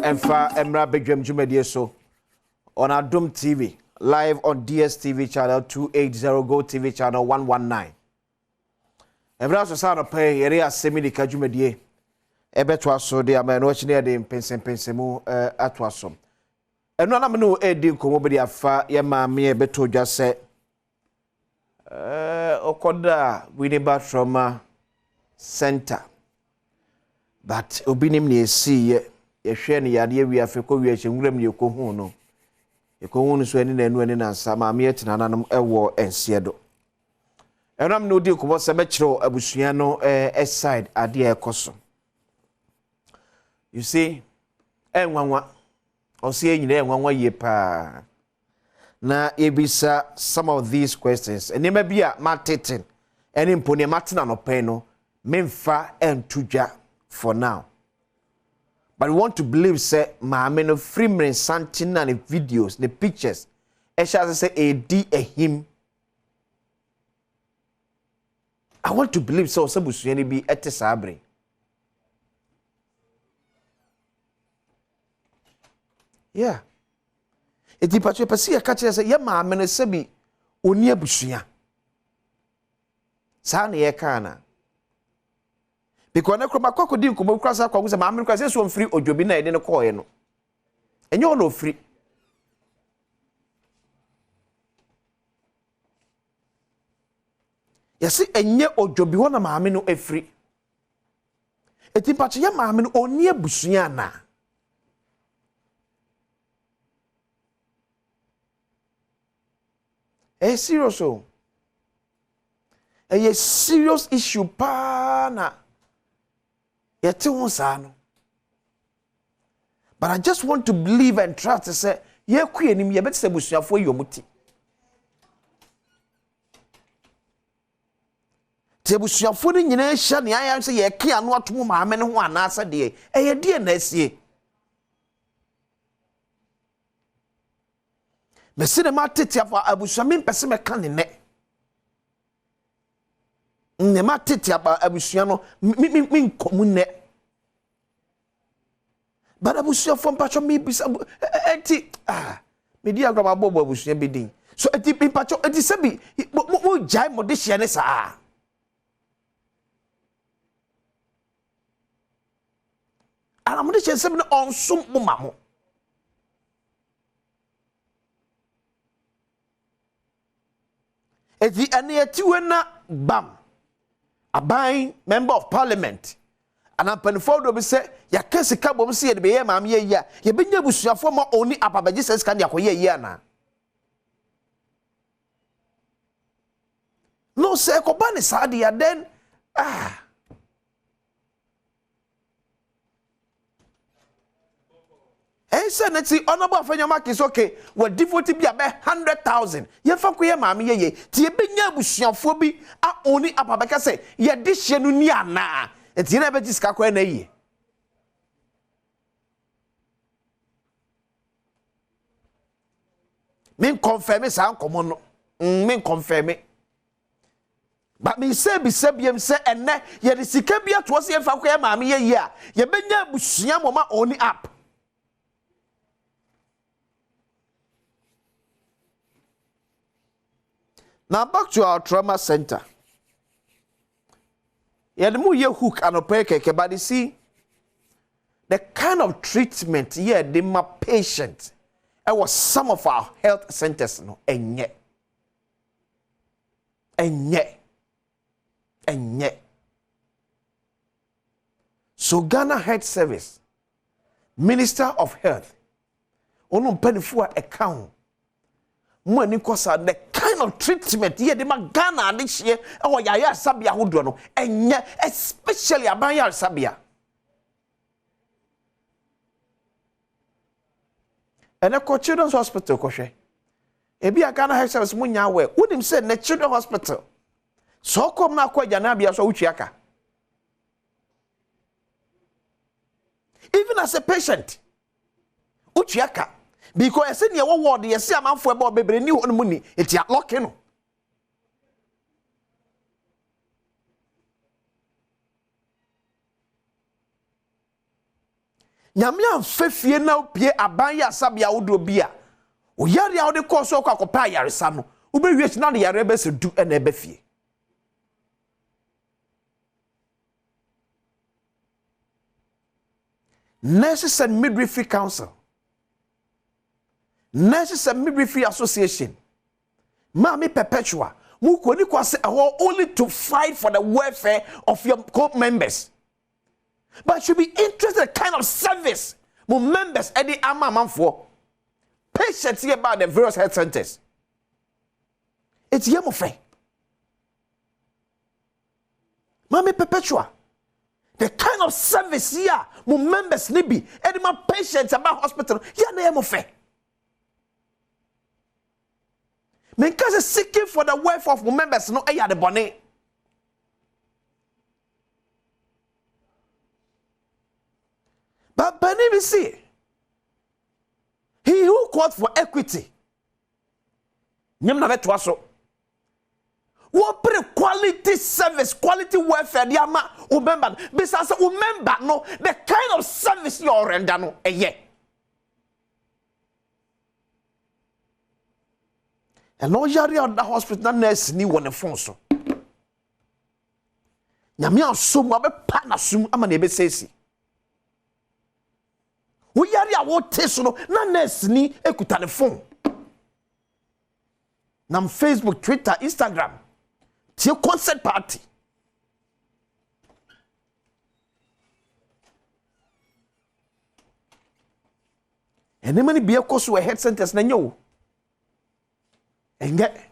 Emfa Emra Badwam Jumedie so on Adom TV, live on DSTV channel 280, Go TV channel 119. Emra so sa no pay area semidi ka Jumedie. Ebeto aso de ama no chine de Mpensenpensenmu ato aso. Eno na me no edi nkomo be de afa ye maame ebeto dwa se okoda Winneba Trauma Center. But obinim ne esi ye hwe ne yade wi afeko wi ahyenwuram ne ekohu no. Ekohu no so ani na enu ani na nsa maame etina nanom ewo ense do. Enam no di nkomo se mekiro abusua no side ade ekoso. You see, enwanwa osi enyina enwanwa ye pa. Na ebisa some of these questions. Enema bia mateten. Eni mpone matena no pen no memfa entudwa for now. But we want to believe say maame no free something na the videos, the pictures. E shall say a him. I want to believe so busuani bi etesabre. Yeah. Eti patwe pasi ya kache say ya maame no sebi oni abusua. Sa na ye kana. Because na kroma kwakodi nkomo kwasa kwagu se maame kwasa so mfiri odwobi na ede ne koye no. Enye ono ofiri. Yesi enye odwobi ho na maame no afiri. Eti patwe ya maame no oni abusua na. Serious oh. A serious issue pa na yete won sa no. But I just want to believe and trust to say ye ku enim ye beti se busuafo yomuti. Te busuafo ni nyina hia ne ayan se ye ke anu atom maame ne ho anasa de ye de na asie. Mesine ma tete afa abusuame mpese me ka ne ne. Ne ma tete aba abusua no min komune. But abusua fo mpacho mi bisa enti me di agrama bobo abusua bi din. So enti mpacho enti sebi mo jai mo de hye ne sa. Ana mo de hye sebi no onsom mo mamo. Eti ane etiwe na bam. Abai member of parliament. And I'm penifo do be say ya kesi ka bom se ye de be ye maam ye ya. Ye benya busuafo ma oni ababaji ses kan ya koye ye na. No say ko ba ni saadi ya den say na ti honorable afanyama is okay. We devote bi abe 100,000. Ye fa ko ye maam ye ye. Ti ye benya busuafo bi a oni ababaka say ye de hye no ni ana. Enti na be jiska kwa na yi. Min confirm sa nkomo no. Min confirm. But me say bi sabiem say enne ye de sika bi ato se ye fa kwa maame ye yi a ye benya busua moma oni app. Now back to our trauma center. Yeah, the more you hook and opeke, but you see, the kind of treatment, yeah, the my patient, it was some of our health centers, no, and yet. So Ghana Health Service, Minister of Health, ono penny for account. Money kosa the kind of treatment here the Ghana this year or yaya sabia would no and especially abaya sabia. And a children's hospital koshe. Ebi a Ghana Health Service munya we would him say the children's hospital. So come na kwa janabia so uchiaka. Even as a patient, uchiaka. Because I said, you ward, you see a man for about baby new on money, it's a lock in. nyame amfefie na opie aban ya sabia wodo bia o yare a wode course o kwakopa yaresa no ubewie na de yare be se du na ebe fie Nurses and Midwifery Council, Nurses and Midwifery Association, Mami Perpetua, Mukoni kwase only to fight for the welfare of your co-members. But should be interested in the kind of service my members at the amount for patients here about the various health centers. It's yemofe. Mami Perpetua. The kind of service here, my members nibi, and my patients about hospital, yeah, they are fair. Because seeking for the welfare of my members, no, I had the bonnet. But Benny, we see, he who called for equity, nyam na vetwa so. What quality service, quality welfare, the ama remember. Besides, remember no the kind of service you render no yeah. And no yari at the hospital nurse ni one phone so. Nyame asum abe pa na sum ama na ebe sesi. Wo yari a wo teso no na nurse ni ekuta ne phone. Nam Facebook, Twitter, Instagram. It's your concert party. And then many be a course where health centers na nyo. And yet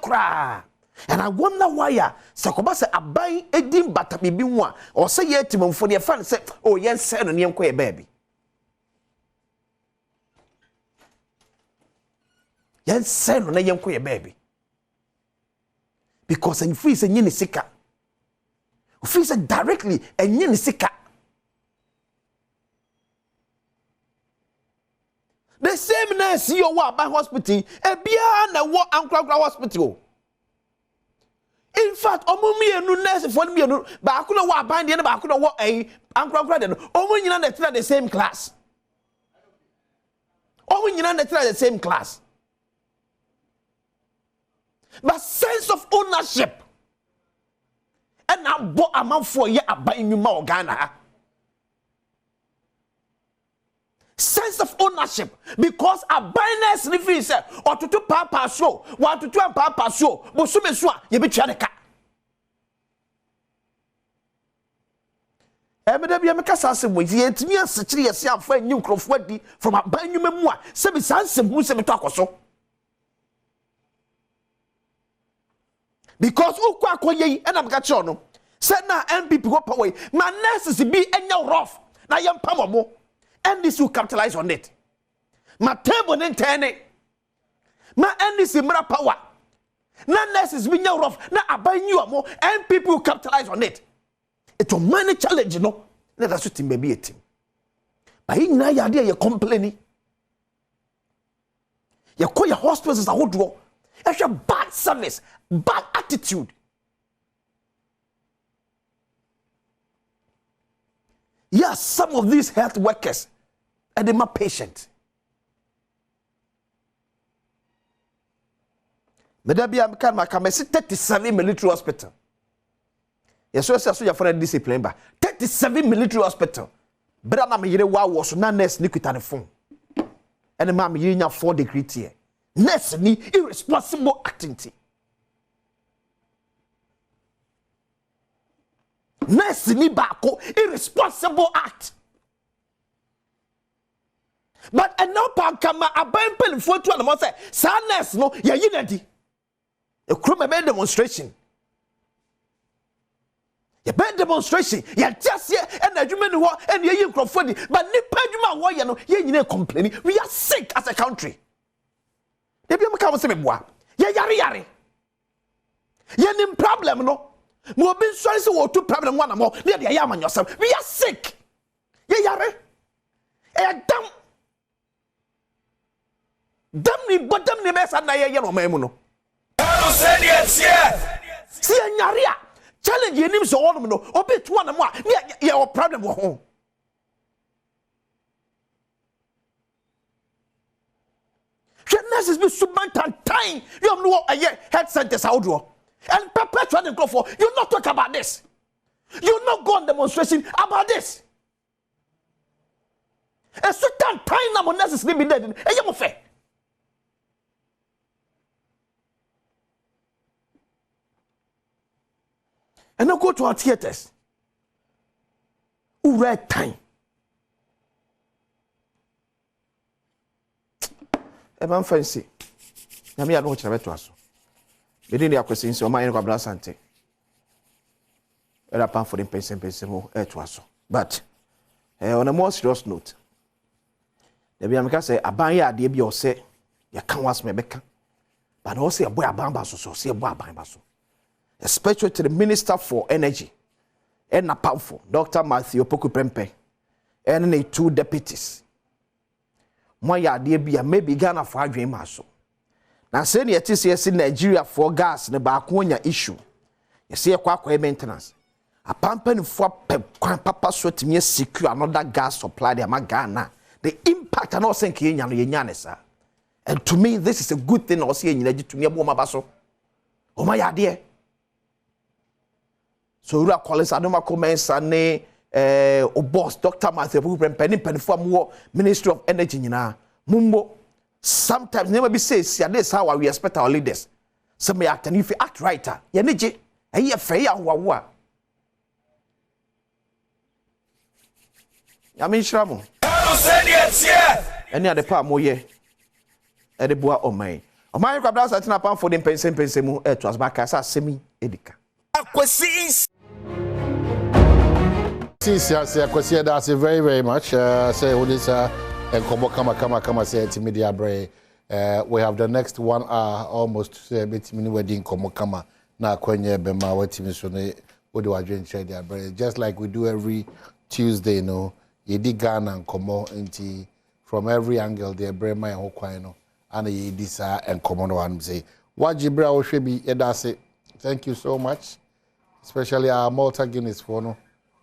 cry. And I wonder why Sakoba say abai edim bata bibi wa or say yet for the fan say oh yen say no nyem ko baby. Yen say no nyem ko baby. Because in free say nyini sika. Free say directly and nyini sika. The same nurse you wa by hospital e bia na wo ankra hospital. In fact, omumi enu nurse for me enu ba akuno wa ban de na ba akuno wo ankra de no omu nyina na the same class. Omu nyina na the same class. But sense of ownership and I bought a man for ye aban nyuma Ghana. Sense of ownership because a binance refi say or to papa show one to papa show but so me so ye be tua de ka emede bia me kasa asem we ye timi asechire ye se afa nyi nkrofo adi from aban nyuma mu a se be sansem hu se me to akoso because ukwa akoye and am ka che no say na MPP go power my nurses be enya rough na ye mpam mo and this will capitalize on it. My table and turning. My end is in power. Na nurses be rough. Na abai you more and people will capitalize on it. It's a money challenge, you know. Let us shoot him baby a team. But in na idea you complaining. You call your hospitals as a whole draw. It's a bad service, bad attitude. Yes, some of these health workers and they're my patient. Maybe I'm can 37 military hospital. Yes, so you're for a discipline, but 37 military hospital. But I'm here was not nurse Nikita the phone. And the mom you 4-degree tier. Nurse ni irresponsible activity. Nurse ni bako irresponsible act. But no pa kama aban pelifo to na mo say sadness no ya yinadi. E kro me demonstration. Ya be demonstration ya just here and adwuma ni ho and ye nkrofo di but nipa adwuma wo ye no ye nyina complain. We are sick as a country. Dey bi am ka mo se me boa. Ye yare. Ye nim problem no. Mo be sorry say wo to problem one more. Dey dey ya man yourself. We are sick. Ye yare. E dam Damni besa na ye no memu no. See nyaria challenge ye nim so wonum no obi to na mo a ye problem wo ho. nurses be submantan time. You know health centers how do. And perpetuate and go for. You not talk about this. You not go on demonstration about this. A certain time now nurses be dead. And you fair. And now go to our theaters. Who red time? A man fancy. I mean, I don't watch a to us. Within the acquisition, so my English Sante. Era pan for the Mpensenpensenmu to us. But on a more serious note, the Biamaka say, Abaya, dear, you say, you can't watch me back. But also a boy abamba so see a boy abamba. Especially to the Minister for Energy, and a powerful Dr. Matthew Opoku Prempeh, and the 2 deputies. My idea be a maybe Ghana for a dream also. Now, say the TCS in Nigeria for gas, the Bakonia issue. You see a quack maintenance. A pampen for papa sweat me secure another gas supply there, my Ghana. The impact and all saying Yanisa. And to me, this is a good thing. I'll see in to me a woman basso. Oh, my idea. So you are calling Adom Mpensenpensenmu boss Dr. Matthew Prempeh Ministry of Energy Mumbo. Sometimes never be says this how we expect our leaders. Some may act and if you act right, you need it. And you fair wa. I mean Shramo. Any other part more ye. Edeboa o my. O my crabs at Napan for the Mpensenpensenmu to us back as a semi edica. Yes, that's very, very much. Say what is and come say to media bray. We have the next 1 hour almost say mini wedding kama na kwenye bema wetimi so ne what do I drink share their bray just like we do every Tuesday, you know. You dig Ghana and komo into from every angle there bray my ho kwan no and ye disa and komo no one say what Jibra o shebi edase. Thank you so much, especially our Malta Guinness for no.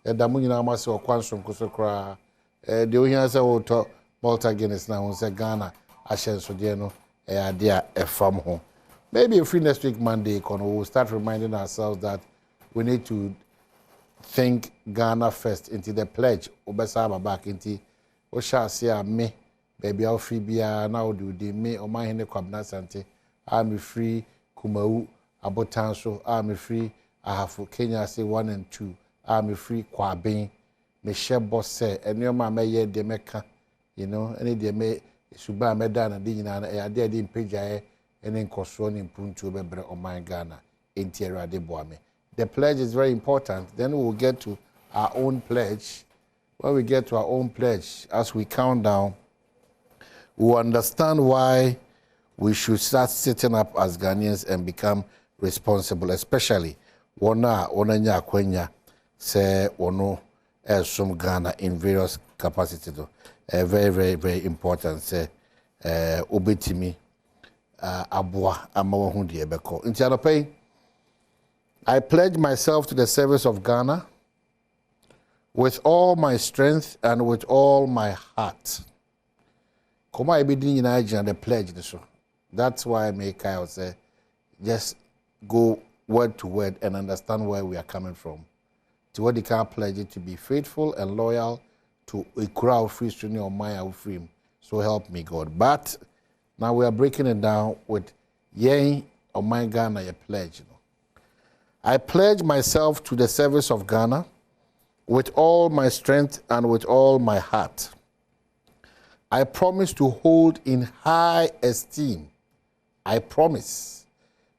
Damuina must or Quantum Kusokra. The Ohians auto Malta Guinness now say Ghana, Ashen Sodiano, a dear from home. Maybe a free next week Monday, we'll start reminding ourselves that we need to think Ghana first into the pledge. Obesaba back into Osha say me, baby Alfibia now do the me or my hene Kwabna Sante. I'm free Kumau Abotanso, I'm free. I have for Kenya say 1 and 2. I'm free Kwabin, me share boss say, and your mamma ye de meka, you know, any de me suba medana dinna, a dear dim page and then cosron in Puntu Bebre or my Ghana, in Tierra de Boame. The pledge is very important. Then we will get to our own pledge. When we get to our own pledge, as we count down, we understand why we should start sitting up as Ghanaians and become responsible, especially Onanya Kwenya. Say ono some Ghana in various capacities. Very, very, very important. Say obetimi abwa amawahundi ebeko. Inti anope, I pledge myself to the service of Ghana with all my strength and with all my heart. Koma ebidi in Nigeria the pledge so. That's why I make I say just go word to word and understand where we are coming from. To what they can pledge it to be faithful and loyal to a crowd free stream or my free. So help me God. But now we are breaking it down with yay or my Ghana a pledge. You know. I pledge myself to the service of Ghana with all my strength and with all my heart. I promise to hold in high esteem. I promise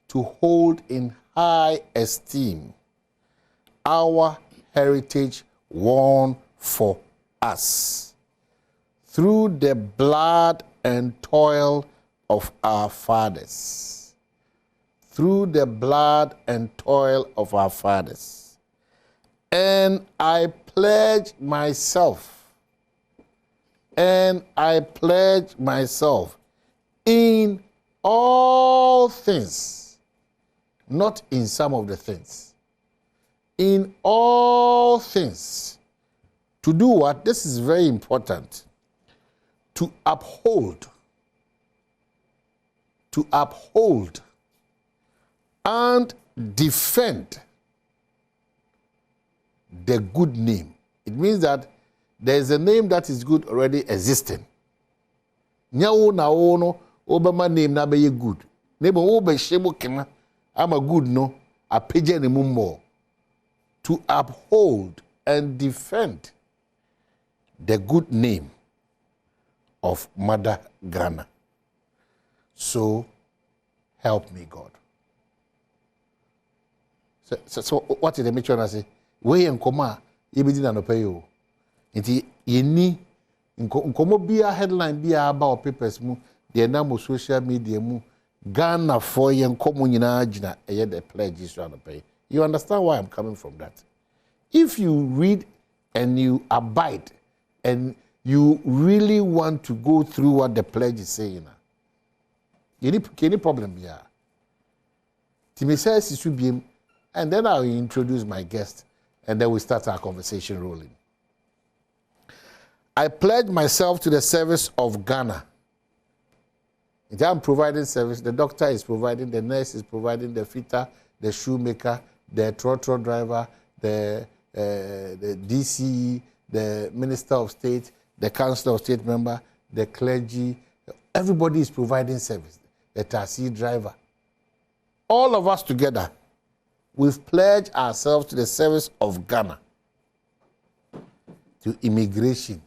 to hold in high esteem our heritage won for us through the blood and toil of our fathers. Through the blood and toil of our fathers. And I pledge myself. And I pledge myself in all things, not in some of the things. In all things. To do what? This is very important. To uphold to uphold and defend the good name. It means that there is a name that is good already existing. Nyawo na wo no obama name na be good. Nebo wo be shemo kena ama good no apeje ne mummo to uphold and defend the good name of Mother Ghana. So help me God. So what did the mission say? We en koma yebidi na no pay you. Nti yeni nkomo bia headline bia about papers mu de na mo social media mu Ghana for yen komo nyina agina eye the pledge is to pay. You understand why I'm coming from that? If you read and you abide and you really want to go through what the pledge is saying, any problem here? Timmy says it should be, and then I'll introduce my guest, and then we start our conversation rolling. I pledge myself to the service of Ghana. I'm providing service. The doctor is providing, the nurse is providing, the fitter, the shoemaker, the trotro driver, the DCE, the Minister of State, the Council of State member, the clergy. Everybody is providing service. The taxi driver. All of us together, we've pledged ourselves to the service of Ghana, to immigration,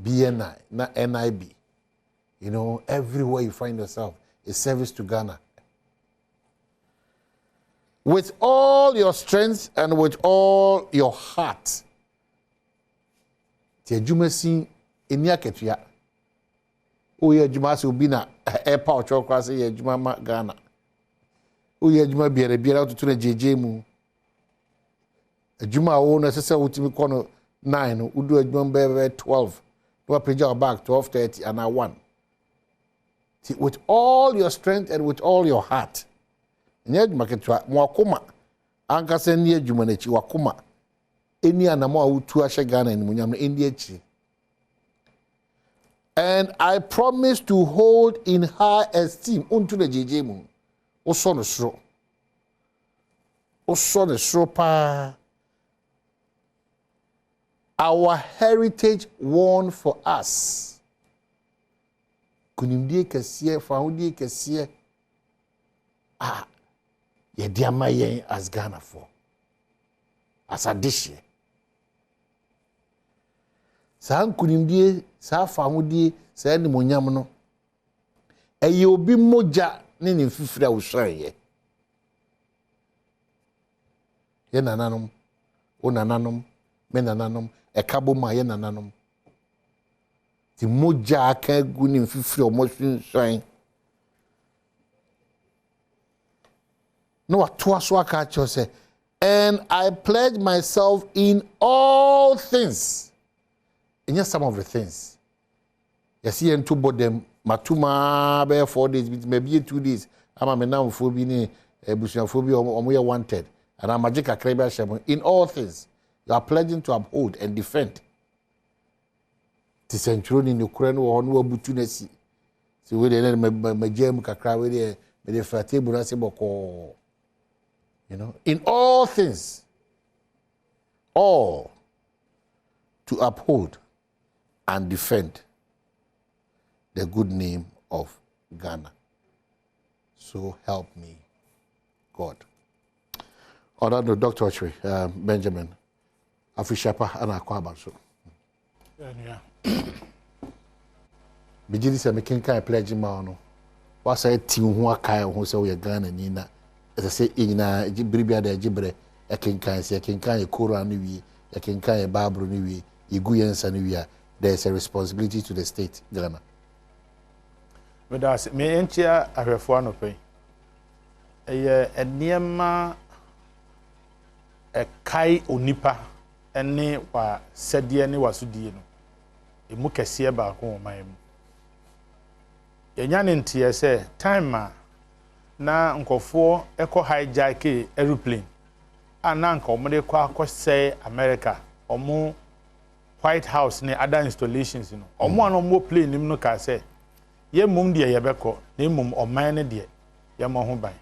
BNI, NIB. You know, everywhere you find yourself, a service to Ghana. With all your strength and with all your heart. Ti adwuma sin eni aketua. O ye adwuma se obi na airport chokwa se ye adwuma ma Ghana. O ye adwuma biara tutu na jeje mu. Adwuma wo na sese wotimi kono 9 udu adwuma be 12. No page back 12:30 and 1. With all your strength and with all your heart. Nye maketwa mwakoma ankasa ni adwuma na chi wakoma eni anamo awutu ahye Ghana ni munyam endi achi. And I promise to hold in high esteem unto the jeje mu oso no sro pa our heritage won for us. Kunimdie kesiye faudie kesiye ye diama yen as Ghana for as a dish. Sa nkunimdie sa famudie sa ni monyam no eye obi moja ne ne mfifira wo hwanye ye nananom o nananom me nananom ekabo ma ye nananom ti moja aka gu ne mfifira o mo hwehwan no atoa so aka cho say, and I pledge myself in all things. And just some of the things. You see, and to both them, matuma be 4 days, maybe 2 days. I'm a now phobia, bushia phobia, or we are wanted. And I'm magic a crabber shaman. In all things, you are pledging to uphold and defend. The century in Ukraine or no butunesi. So we then my gem kakra with the frate bunasiboko. You know, in all things, all to uphold and defend the good name of Ghana. So help me, God. Honorable Dr. Ochre, Benjamin, Afishapa, and Akwabanso. Yeah. Bijili se mekenka pledge ma no. Wasa etim ho akai ho se we Ghana ni na. As I say ina jibribia da jibre ekenkan se ekenkan e Quran ni wi, ekenkan e Bible ni wi, igu yensa ni wi. There's a responsibility to the state, Ghana. But that's me enchia ahwefo anope. Eye eniema kai onipa ene wa sede ne wasudie no. Emu kese ba ko oman mu. Yenya ne ntie se time na nkofo eko hijack aeroplane. Ana nka omode kwa akose America. White House ne other installations no omo an omo plane nim no ka say ye mum de ye beko na mum oman ne de ye mo ho ban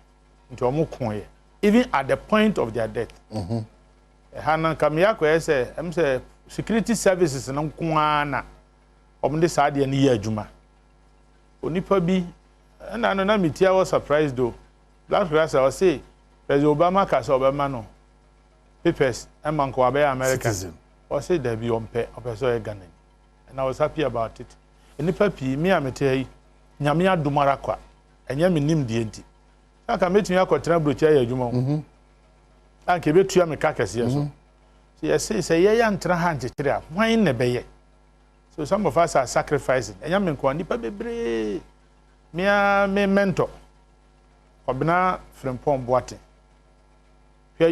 nti omo ko ye even at the point of their death hanan kamya ko say em say security services no nko na omo de sa de ne ye adwuma onipa bi na no na metia was surprised though last class I say President Obama ka say Obama no papers and man ko abe America citizen or say there be ompe opeso e Ghana and I was happy about it enipa pi me amete yi nyame adumara kwa enye me nim die nti aka metumi akotra brocha ya adwuma anke betua me ka kese so say ye ya ntra ha nchekere a hwan ne beye so some of us are sacrificing enye me nko nipa bebre me mentor obna Frimpong Boate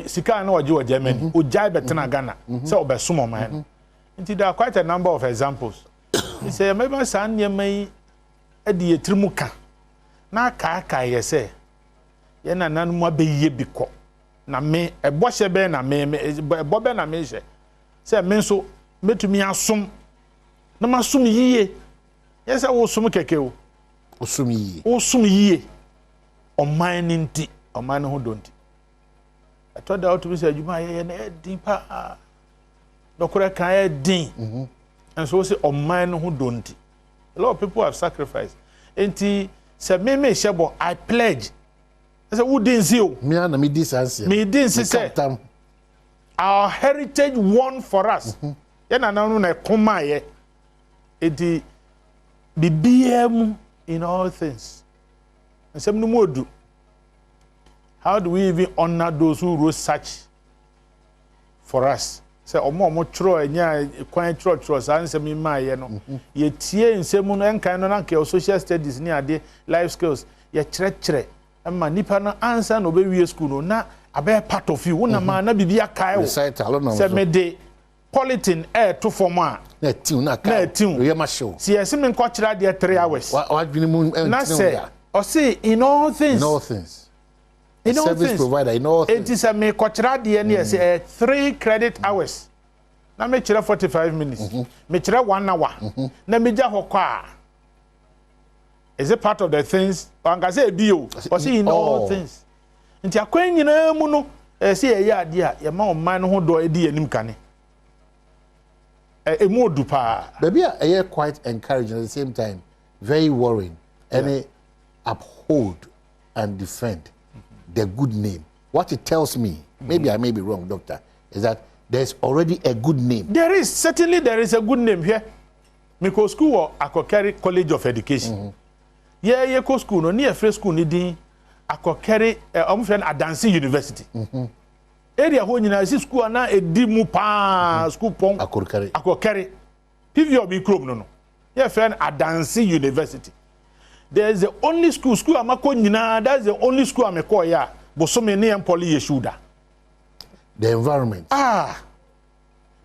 sika na waje wa Germany o jai betena Ghana say obesumo man nti there are quite a number of examples he say maybe san nyemai adi etrimuka na ka ye say ye na nanu abeye biko na me ebohye be na me ebo be na me hye say me nso metumi asom na masom yiye ye say wo som keke o osum yiye oman nti oman ho donti I thought that to be said, you might deeper. No correct kind din. And so say, oh man who don't. A lot of people have sacrificed. And he said, me shabo, I pledge. I said, who didn't see you? Me and me this answer. Me didn't say, our heritage won for us. Yen ananu na koma ye. Eti the BM in all things. And some no more do. How do we even honor those who wrote such for us? Say omo tro enya kwan tro say me ma ye no. Ye tie nsemu no enkan no na nke social studies ni ade life skills ye kire ma nipa no answer no be wie school no na abe part of you na ma na bibia kai wo. Say me de politin to form a na tiu na kai. We ma show. See ese me nko kire de 3 hours. What dwene mu na say o say in all things. In all service things. Provider in all things. It is a me kochira de ne say 3 credit hours. Na me kire 45 minutes. Me kire 1 hour. Na me ja hokwa. Is it part of the things? Anga say bio. Or say in all things. Nti akwan nyina mu no say ye ade a ye ma oman no ho do edi anim kane. Emu odu pa. Baby are quite encouraging at the same time. Very worrying. And uphold and defend the good name. What it tells me, maybe I may be wrong, doctor, is that there's already a good name. There is a good name here. Miko school or Akokeri College of Education. Yeah, ko school no near free school ni din Akokeri friend Adansi University. Area ho nyina si school na edi mu pa school pon Akokeri. PVO bi club no. Yeah, friend Adansi University. There's the only school amako nyina, that's the only school ameko ya bosome ne empoli yeshuda. The environment.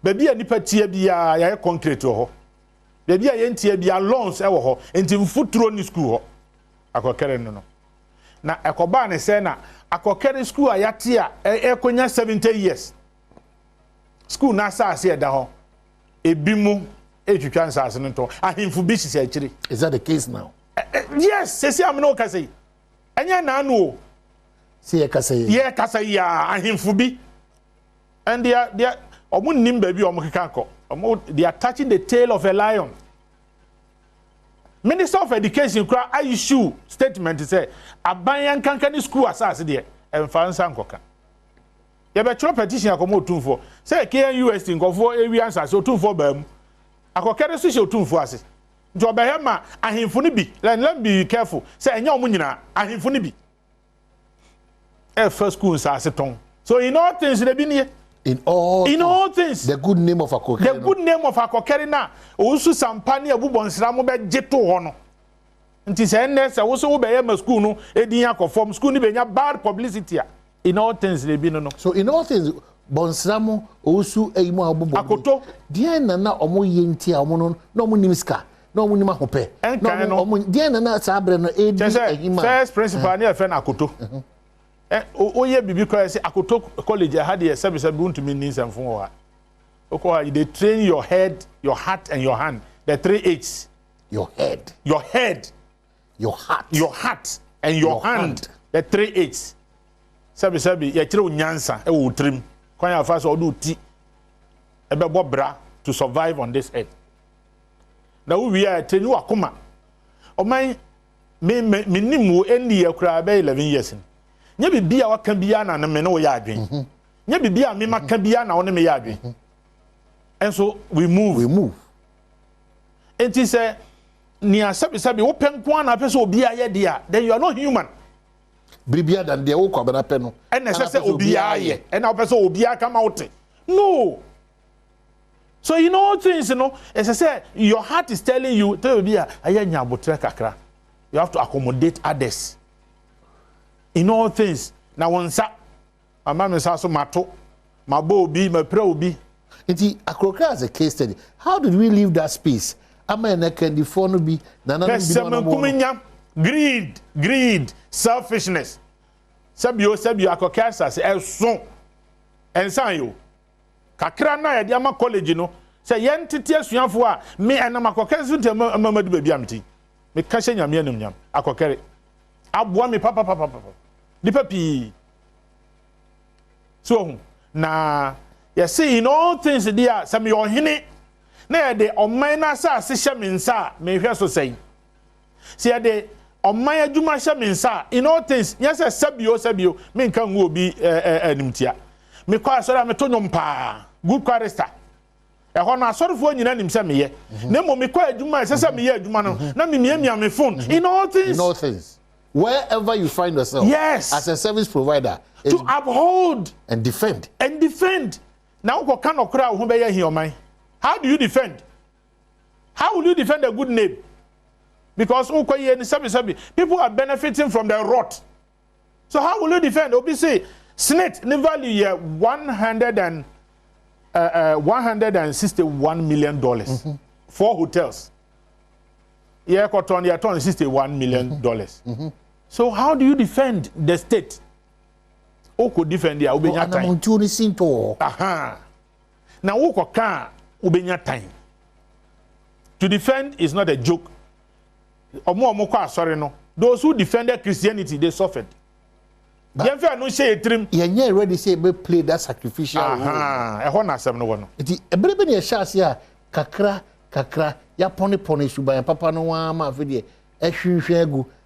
Baby anipa tie bia ya concrete ho. Baby ya ntie bia lawns e wo ho, enti mfuturo ni school ho. Akokere no. Na ekoba ne se na akokere school ayate a ekonya 70 years. School na asase e da ho. Ebimu etwitwa nsase no to. Ahimfu bi sisi akiri. Is that the case now? Yes, sesi amno kasei. Enya na anu. See ye kasei. Ye kasei ya ahimfu bi. And they are omo nim baby omo kekako. They are touching the tail of a lion. Minister of Education kura issue statement say aban kankani school asase de emfansa nkoka. Ye be tro petition akomo otumfo. Say KNUST nkofo area ansase otumfo bam. Akokere so she otumfo ase. Nti obehema ahimfo ni bi. Let be careful. Say enya omo nyina ahimfo ni bi. First school ansase ton. So in all things they be near. In all things. The good name of Akokere. The good name of Akokere na osu sampani abubonsra mo be jeto ho no. Nti se nese wo so wo be yema school no edin akofom school ni be nya bad publicity a. In all things they be no. So in all things bonsra mo osu eyimo abubo. Akoto. Die na omo yenti a omo no na omo nimska. Na omo nim ahope. Na omo die na sabre no edi eyima. First principal na fe na akoto. Oye bibi kwa say Akoto college had a service to me needs and for okay they train your head, your heart and your hand, the 3 H's. Your head, your heart and your hand. The 3 H's. Sabi ya kire unyansa e wo trim. Kwan ya fa so do ti. E be bra to survive on this earth. Na we are tenu akoma. Oman me nimu eni yakura be 11 years. Nya bibia waka bia na me no ya adwen. Nya bibia me maka bia na won me ya adwen. And so we move. And he say nia sabi wo penko na pese obi aye dia, then you are not human. Bribia than the old Kabana Peno. And as I say, Obia, and our person Obia come out. No. So, you know, things, you know, as I said, your heart is telling you, you have to accommodate others. In all things. Now, once my mom is also my toe, my bow be, my pro be. It's as a case study. How did we leave that space? Am I can the phone be greed, selfishness. Sabio akokasa se so ensan yo kakra na ya dia ma college no se yen tete asuafo a me enam akokere so ntem amamadu ba bia mti me ka hye nyame anum nyam akokere aboa me papa di papi so na ya see in all things dia some your hene na ya de oman na sa se hye me nsa me hwe so sei se ya de Omaya adwuma hye me nsa in all things yes sabio me nka nwo obi animtia me kwa asori me to nyom pa good chorister e ho na asorifo nyina nim se me ye na mo me kwa adwuma se me ye adwuma no na me mia me phone in all things wherever you find yourself as a service provider to uphold and defend now ko kan okra ho be ye hi oman. How do you defend? How will you defend a good name? Because people are benefiting from the rot. So how will you defend? Obi say snake the value here $161 million. 4 hotels. Yeah, cotton yeah, $61 million. So how do you defend the state? Who could defend the ubenya time? Now who can ubenya time? To defend is not a joke. Those who defended Christianity, they suffered. You're ready to say play that sacrificial role. Kakra, ya pony suba and papa no ma video.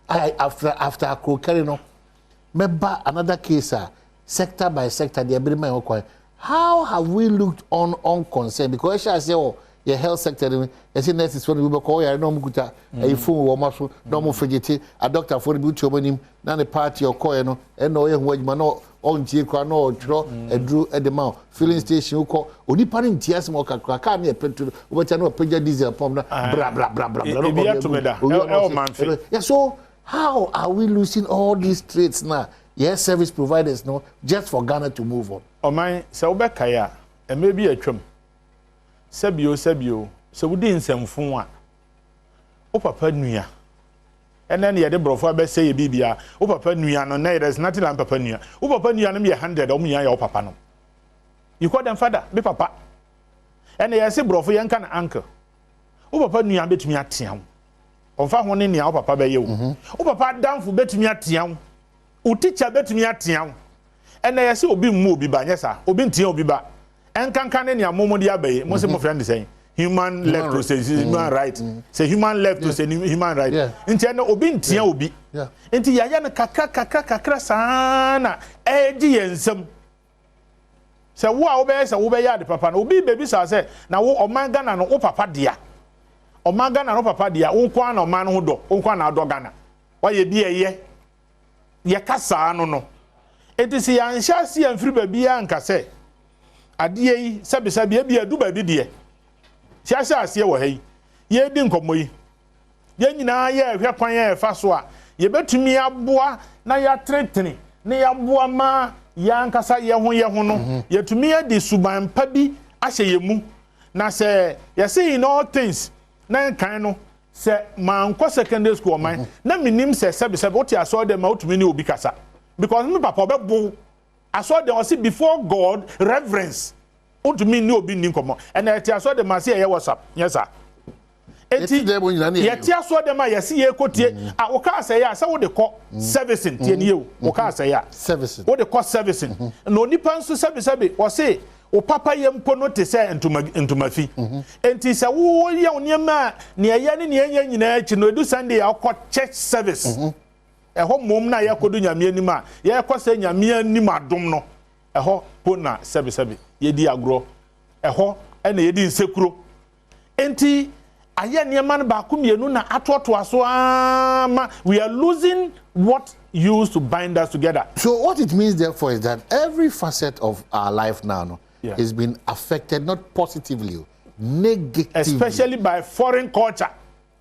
After a carry no. Remember another case, sector by sector, the how have we looked on concern? Because I say, oh, your health sector, as in this is when we call your normal guta, a phone or muscle, normal fidgety, a doctor for the beauty him, none a party or coin, and no young man on Chico, draw and drew at the mouth, filling station, who call only parting tears more can't be a pet to what I know, prejudice diesel pump, blah, blah, blah, blah. Yeah, so how are we losing all these traits now? Yes, service providers, no, just for Ghana to move on. Oh, my, so back here, and maybe a trim. Sabio, so we didn't send phone. Oh, Papa Nuya. And then you had the brother by say, Bibia, oh, Papa Nuya, no, there's nothing like Papa Nuya. Oh, Papa Nuya, and me 100, or me, your papa. No. You call them father, be papa. And they say, brother, young can uncle. Oh, Papa Nuya, bet me at Tiam. Of our one in your papa by you. Oh, Papa down for bet me at Tiam. Oh, teacher bet me at Tiam. And they say, Obi Mobi Banyasa, Obin Tio Biba. And can any moment the most of my friends saying human left to say human right. Say human left to say human right. Inti obin tia obi. Inti yaya na kakra sana edi ensem. Say wo obey say wo be ya de papa no obi baby say na wo oman Ghana no wo papa dia. Oman Ghana no papa dia wo kwa na oman no ho do. Wo kwa na do Ghana. Wa ye die ye kasa no. Enti si ya nhya si amfiri baby ya nka say adie yi sabi bia du ba bi de siasa ase wo hai ye di nkomo yi ye nyina ye hwe kwan ye fa so a ye betumi aboa na ya tretene na ya boa ma ya nkasa ye ho no ye tumi adi suban pa bi ahye ye mu na se ye say in all things na kan no se man ko secondary school man na minim se sabi oti aso de ma otumi ni obi kasa because me papa obebo I saw them say before God reverence. What to me no be ninkomo. And I saw them say WhatsApp. Yes sir. enti yɛte aso dem a yɛse yɛ kotie a wo ka say ya say wo de kɔ servicing tie ne you wo ka say ya servicing wo de kɔ servicing no nipa nso sɛbe wo say o papa yempo no te say ntuma fi enti sɛ wo yɛ wo niema ne ɛyɛ ne ɛyɛ nyina akyi no edu Sunday akɔ church service ɛhɔ mom na yɛkɔdu nyame anim a yɛkɔ sɛ nyame anim adom no ɛhɔ po na sɛbe yɛdi agro ɛhɔ ɛna yɛdi nsekuro enti ayɛ niema no ba komienu na atotoa so ama we are losing what used to bind us together. So what it means therefore is that every facet of our life now is being affected not positively, negatively, especially by foreign culture.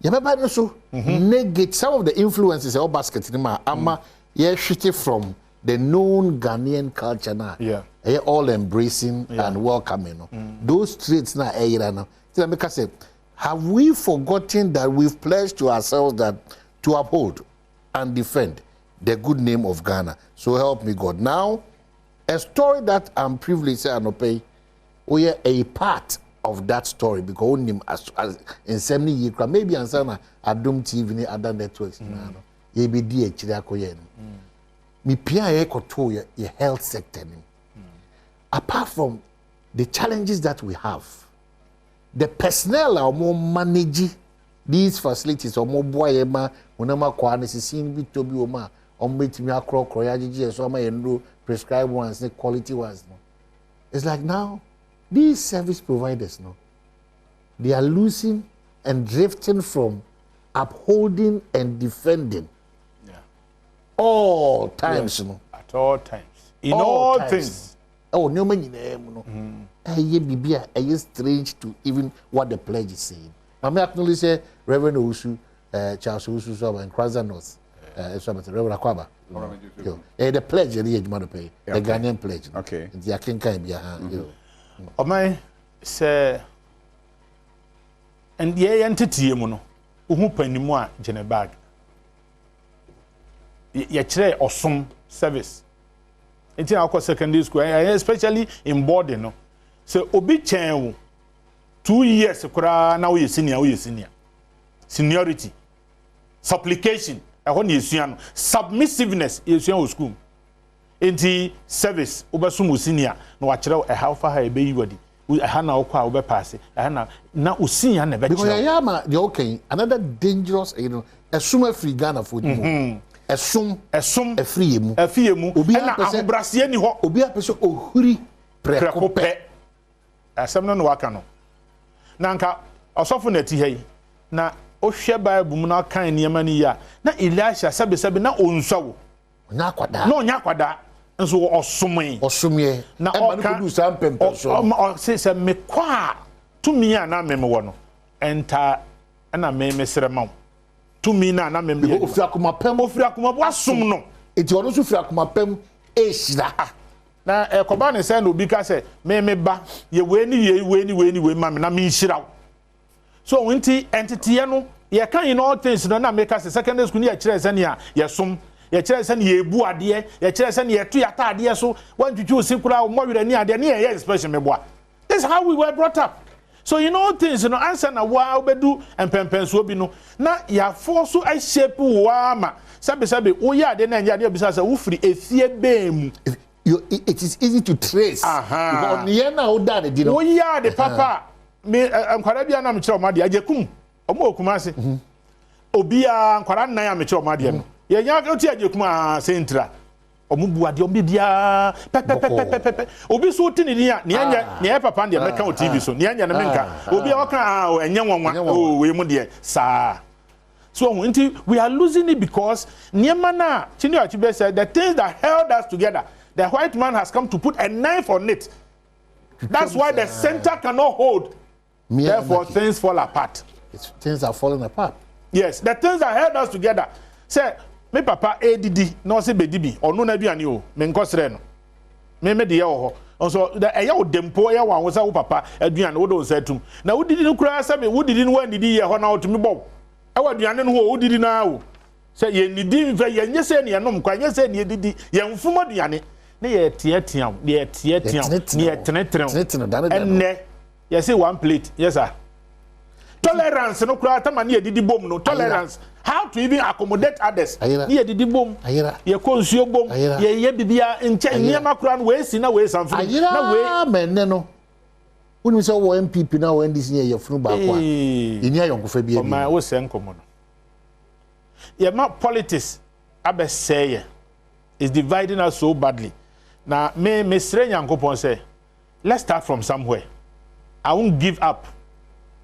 Yeah, so negate some of the influences of basket ama shifted from the known Ghanaian culture now. Yeah, all embracing and welcoming. Those traits now say, have we forgotten that we've pledged to ourselves that to uphold and defend the good name of Ghana? So help me God. Now, a story that I'm privileged to say, we are a part of that story because as in 70 years, maybe on Adom TV and other networks. You be dear Chirakoyen. Me pia to your health sector. Apart from the challenges that we have, the personnel are more manage these facilities or more boy ma whenever quantity seen be to be oma or meet me across Koyaji so my and prescribed ones, the quality ones. It's like now these service providers they are losing and drifting from upholding and defending all times. At all times. In all things. Oh, no man it's strange to even what the pledge is saying. I may acknowledge Reverend Usu, Charles Usu, and Kranza North, Reverend Akwaba. The pledge, the Ghanaian pledge. Okay. The Akinka behind. O my say, and ye entity mono, who panimu a Genebag. Ye chere awesome service. It's in our secondary school, especially in boarding. So obi chen 2 years kura na we senior seniority supplication ehon yesuan submissiveness yesuan school enti service obesumu senior na wa kire e how far e be yiwadi e ha na okwa obe pass e ha na osenior na be kire because yama the okay another dangerous esum free Ghana for you esum free mu obi na ahobrase ni ho obi apese ohuri prekope asem no waka no na nka osofo na ti hei na ohwe bible mu na kan niam ni ya na Elisha sebe na onsawo nya kwada nso osomye na oka du sam pempem so se me kwa tumi a na meme wo no enta na meme srema tumi na meme ofri akoma bo asom no enti ono so ofri akoma pem ehira na ekoba ne say no bi ka say me ba ye we ni ma me na me nhira so wonti entity ye no ye kan in all things no na make say secondary school ni ye kire say ne a ye som ye kire say ne ye bu ade ye kire say ne ye tu yata ade so wantwitwu sikura mo were ni ade ne ye expression me boa. This is how we were brought up. So you know things no answer na wa obedu empempenso bi no na ya force I shape wa ma sabe wo ya ade na nya ade obisa say wo firi efie bemu. It is easy to trace. Because near now that they did. Oh yeah, the papa. Me nkwara bia na me kire o made ajekum. Omo okumase. Obia nkwara nan ya me kire o made no. Ye nya oti ajekum a sentra. Omo buade omo bia pepe. Obi so tini ni a ne papa de meka o TV so. Ne anya na menka. Obi a oka enye nwanwa. Oh we mu de sa. So we are losing it because niema na Chini Achibe said the things that held us together. The white man has come to put a knife on it. That's why the center cannot hold. Therefore, things fall apart. Things are falling apart. Yes, the things that held us together. Say, me papa ADD, no se bedibi, or no nabi anio, men cosreno. Me de ho. Also, the aya o dempo ya wan wo papa, aduan wo don setum. Na wo didi no kura sabe, wo didi no wan didi ye ho na wo tumi bo. E wo aduan no wo didi na wo. Say ye nidi mfa ye nyese ne nom kwa nyese ne didi, ye mfumo aduane. Ne ye tietiam ne ye tenetrem and ne you say one plate yes sir Tolerance no kura ta mani edidi bom no tolerance. How to even accommodate others. Ni edidi bom. Ye konsuo bom. Ye bibia nche niema kura no we si na we sanfo. Na we men no. Wonu se wo MPP na wo NDC ye funu ba kwa. Eni ayonkofa bia bi. O ma wo se nkomo no. Ye ma politics abeseye is dividing us so badly. Now me sre nyankopon say let's start from somewhere. I won't give up.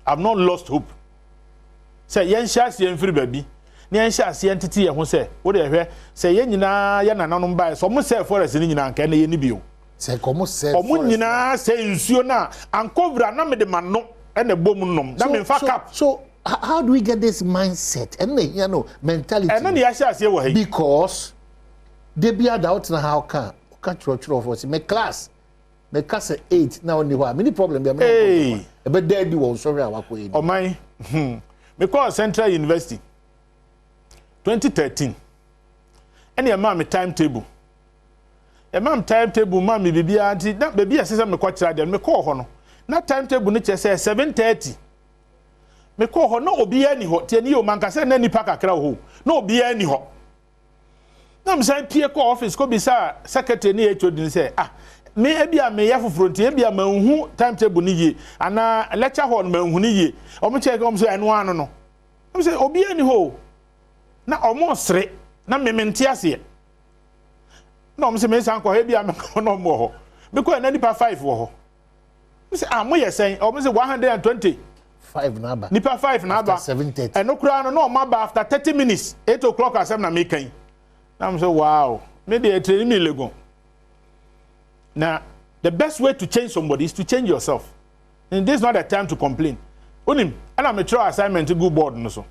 I've not lost hope. Say yen sha se yen free baby. Na yen sha se entity ye ho say wo de hwe say yen nyina ye nananom bai so mo say forest ni nyina nka na ye ni bio. Say komo say omo nyina say nsuo na ankovra na me de manno e na bom nom. Na me fa cap. So how do we get this mindset and you know mentality? And then you say wo he because they be out na how can churo for say me class me class 8 na only wa many problem be me but there do won sorry awako e o man me call Central University 2013 and your mama timetable e mam timetable mam bibia anti na bibia sese me kwakira de me call ho no na timetable ne che say 7:30 me call ho no obi ani ho tie ni o man ka say na nipa kakra ho no obi ani ho na me say pie ko office ko bi sa secretary ni HOD say me ebia me ya foforo tie ebia manhu timetable ni ye ana lecture hall manhu ni ye omo check omo so eno ano no me say obi ani ho na omo sre na me mente ase na omo say me san ko ebia me ko no mo ho because na nipa 5 wo ho me say mo ye sen omo say 120 5 na ba nipa 5 na ba 7:30 eno kura no no ma ba after 30 minutes 8 o'clock asem na me kan na me say wow me dey train me lego. Now, the best way to change somebody is to change yourself. And this is not a time to complain. Unim, and I'm a true assignment to go board no so.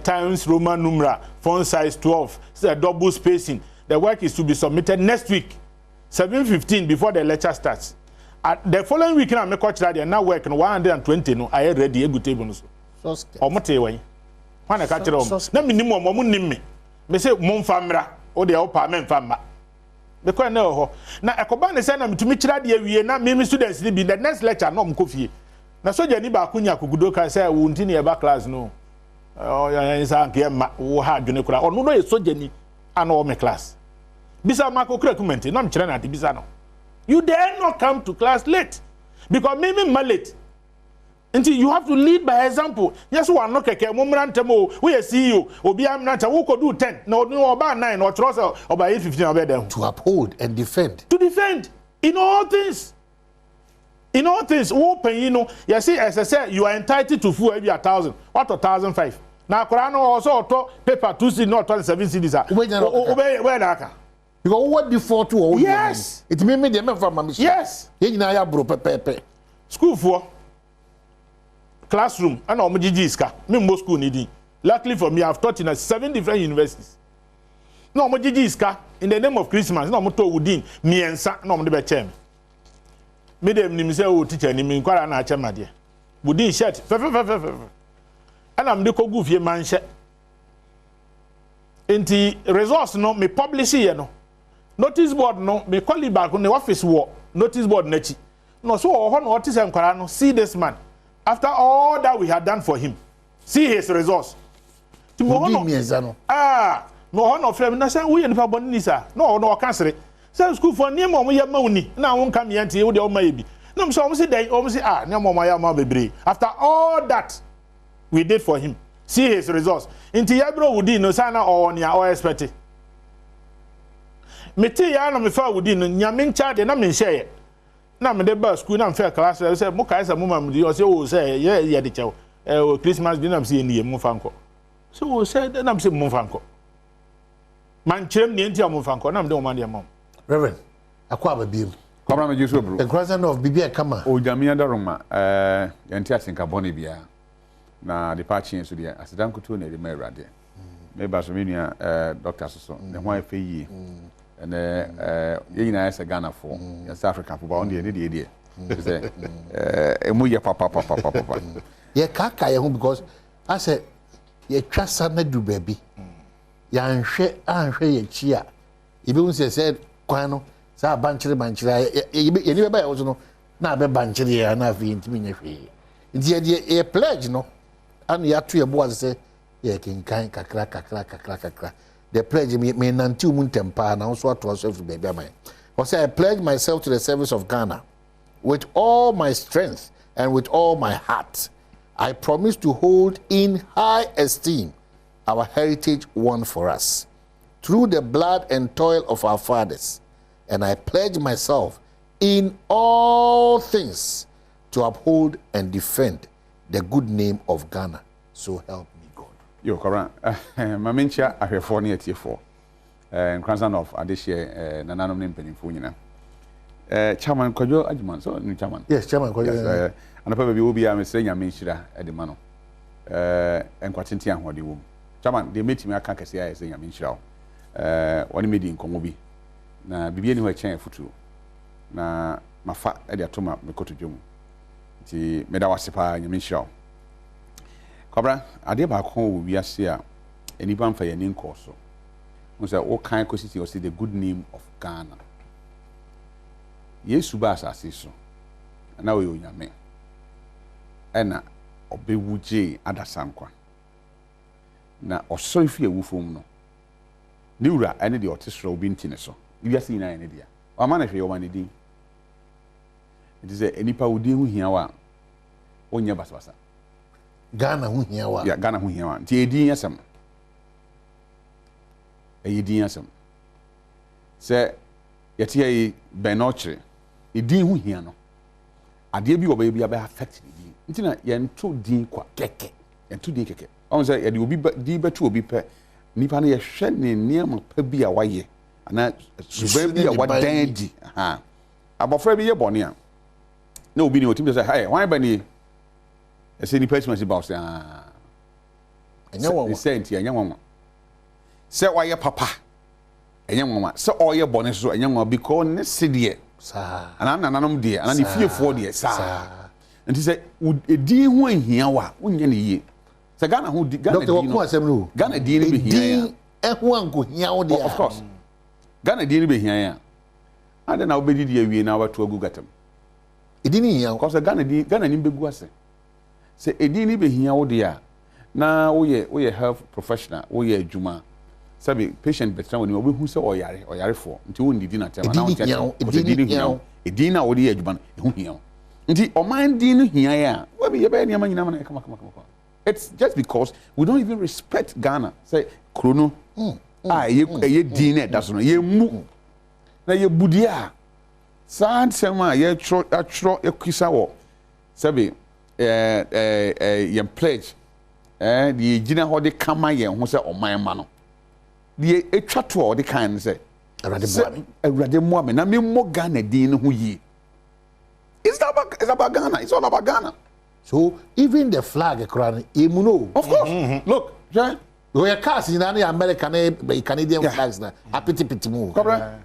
Times Roman numeral, font size 12, double spacing. The work is to be submitted next week, 7:15 before the lecture starts. The following week, I make coach that now working 120. No, I ready a good table no so. Omote way. When I catch it home, na minimum omo me say mon famra o de o pa men fama. Because na ho na ekoba ne say na mitumi kira de awie na me students ni bi the next lecture no mko fie na soja ni ba kunya kogudo ka say wo ntini e ba class no oh ya say anke ma wo ha adwene kura ono no ye soja ni ana o me class bisa ma ko kura comment na me kira na de bisa no you dare not come to class late because me late until you have to lead by example. Yes, one no keke mumrantemo we a CEO obi amnanta wo ko do 10 na oba 9 or trust or by 8:15 oba dem to uphold and defend in all things wo pen you know you see as I say you are entitled to full every 1,000 what 1,005 na akora no also to paper 2 cedi not 27 cedis where na aka because what before to all yes it mean me dem from my yes ye nyina ya bro pepe school for classroom and omjiji iska me mo school ni din luckily for me I've taught in 7 different universities no omjiji iska in the name of Christmas no mo to wudin miensa no mo de be chem me dem ni me say o teacher ni me kwara na achema de wudin shirt and am de ko gu fie manhye enti results no me publish here no notice board no me colleague back on the office wo notice board na chi no so ho no otis enkwara no see this man after all that we had done for him, see his results. No no frame. Na say we nipa boni ni sa. No cancel. Say school for near mom ya mauni. Na won come here nti we dey o mayebi. Na me say o say den o say near mom ya ma bebre. After all that we did for him, see his results. Nti ya bro wudi no say na o nia o expect. Me ti ya na me fa wudi no nyame ncha de na me share. Na me dey ba school na fair class say mo kai say mo mam di o say o say ye de chew Christmas dinner say ni mo fanko so o say na me say mo fanko man chrem ni enti mo fanko na me dey o man dey mom reverend akwa babiem kwabra me jesu bro the grandson of bibia kama o jamia daroma yenti asenka boni bia na de pa chien so dia asedan kuto na de ma urade me ba so me nua doctor so ne ho afa yi and you know as a Ghana for South Africa for on the idea say emu ye papa ye kaka ye ho because I said ye twasa na du baby ya anhwe ye chi a ye be unse said kwan no sa banchire ye ni be ba ye wo no na be banchire ya na fi ntimi nya hwe the pledge no and you have to your say yeah kinkan kakra the pledge me nanti muntempa na so to so baby am I say I pledge myself to the service of Ghana with all my strength and with all my heart. I promise to hold in high esteem our heritage won for us through the blood and toil of our fathers, and I pledge myself in all things to uphold and defend the good name of Ghana. So help me God. Yo, Koran. Mamincha ahwefo ne atiefo. Grandson of Adeshe Nananom Mpensenpensenmu nyina. Chairman Kojo Ajiman, so ni chairman. Yes, Chairman Kojo. Yes, and papa bi obi a mesre nya menhira e de ma no. Enkwatenti ahode wo. Chairman, de metimi aka kase ya se nya menhira wo. Woni medi nkomo bi. Na bibie ni ho chen futu. Na mafa e de atoma mekoto dwom. Ti meda wasepa nya menhira wo. Kobra, ade ba ko wo wiase a enipa mfa yani nko so. We say all kind quantity or see the good name of Ghana. Yesu ba asase so. Na we onyame. Ena obewuje adasankwa. Na osori fi ewufom no. Ni wura ene de otesro obi ntine so. Wiase ina ene dia. O ma na hwe o ma ne din. It is enipa wodi hu hia wa onya basabasa. Ghana hu hia wa. Ya Ghana hu hia wa. Ti edin yasam. Edin yasam. Se yeti yi benochre. Edin hu hia no. Ade bi oba bi aba affect edin. Ntina ye nto din kwa keke. Nto din keke. On say ye de obi di betu obi pe. Nipa na ye hwe ne niam pa bi a waye. Ana suba bi a wadan di. Aha. Abofra bi ye bone a. Na obi ni otim say, "Hey, why ba ni?" E say ni person say ba say, "Ah." Enya won. Say nti enya won. Say why papa. Enya won. Say oye bone so enya won because ne sidie. Sa. Ana nananom de, ana ne fiefo de sa. Nti say edin ho ahia wa, wonye ne yie. Say Ghana ho Ghana Doctor Waku asem no. Ghana din ne be hia ya. Eho anko hia wo de. Of course. Ghana din ne be hia ya. Ade na obedidi awie na wato agu gatam. Edin hia. Because Ghana ni begu ase. Say edin ne be hia wo de a na woye health professional, woye adwuma. Sabi patient betra woni obehu se oyare fo. Nti won didi na tema na won tete. Edin na wo de adwuma no ehu hia. Nti oman din no hia ya. We be ye be niam nyina na kama. It's just because we don't even respect Ghana. Say krono. Ye din e da so no ye mu. Na ye budia. Sad sema ye atro ekisa wo. Sabi ye pledge the gina ho de kama ye ho se oman ma no. The etwa to o de kan say Awurade mo me na me mo Ghana din no ho yi. It's about Ghana. It's all about Ghana. So even the flag crown emuno. Of course. Look, yeah. We are cast in any American Canadian flags na apiti mu. Correct.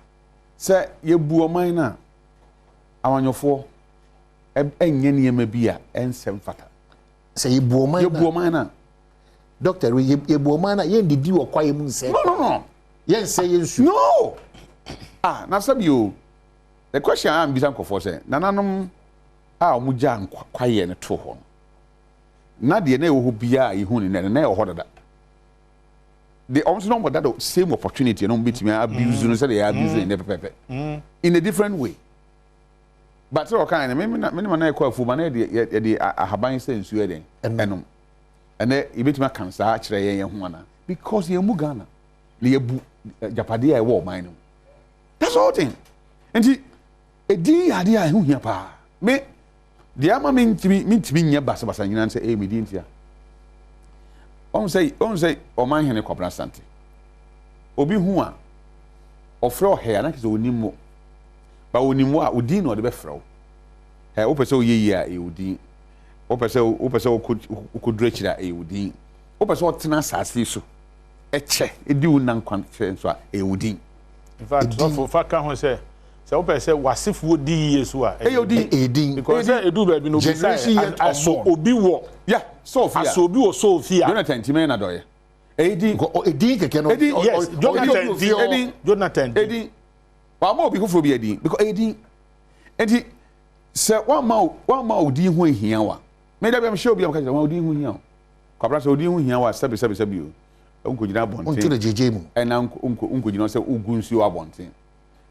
Say ye bu oman na awanyofo enye niam bia ensem fata. Say ye bu oman na. Doctor, ye bu oman na ye ndidi wo kwaye mu nse. No. Ye say ye nsu. No. Na sabi you. The question I am bizan ko for say nananom a omuja kwaye ne to ho. Na de na ewo bia ye hu ne na e ho dada. They also know that same opportunity no betimi abuse no say they abuse in pepe. In a different way. But so kind me na e kwa fu ma na de ahaban say nsu e den enom. Ene e betimi kan sa kire ye ho ana because ye mu Ghana le ye bu japade a e wo man no. That's all thing. Enti edi ade a hu hia pa. Me de ama me ntimi nya basa nyina say e me di ntia. On say oman hene kwabra sante. Obi hu a ofro he ana kise onimo. Ba onimo a odin no de be frɛ. Wo pese oyeyi a e odin. Wo pese okudure kira e odin. Wo pese otena sase so. Eche edi unan kwan so a e odin. In fact, for faka ho say wo pese wasifo di yesu a e odin because edu ba bi no bi say aso obi wo. Yeah, Sophia. Aso obi wo Sophia. Jonathan Timena na doye. Edin keke no. Yes, Jonathan. Edin. Wa ma obi kofo bi edin because edin. Enti se wa ma odin ho ehia wa. Me da be am show bi am ka je odi hu hia. Kwabra se odi hu hia wa sabe o. Unko gina bonten. Unto the jeje mu. E na unko gina se ugu nsuo abonten.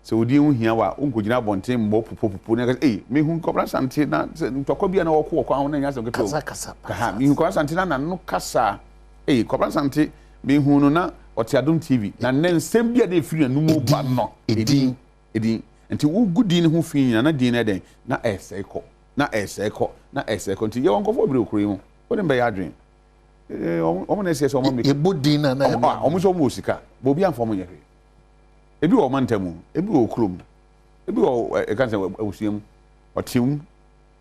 Se odi hu hia wa unko gina bonten mbo pupu na ka me hu kwabra sante na ntoko bia na woko kwa na nya se keto. Kasa. Ha me hu kwabra sante na no kasa. Kwabra sante me hu no na oti Adom TV na nsem bia na firi anu mu ba no. Edin. Nti wo gudi ne ho fi na din na den na eseko. Na eseko nti ye wonkofo bire okuri mu. Wo dem be ya adwen. Omo na sese omo me ebodin na omo so mo sika bo bi amfo mo yehwe ebi wo mantamu ebi wo krom ebi wo e kan se awusiam otim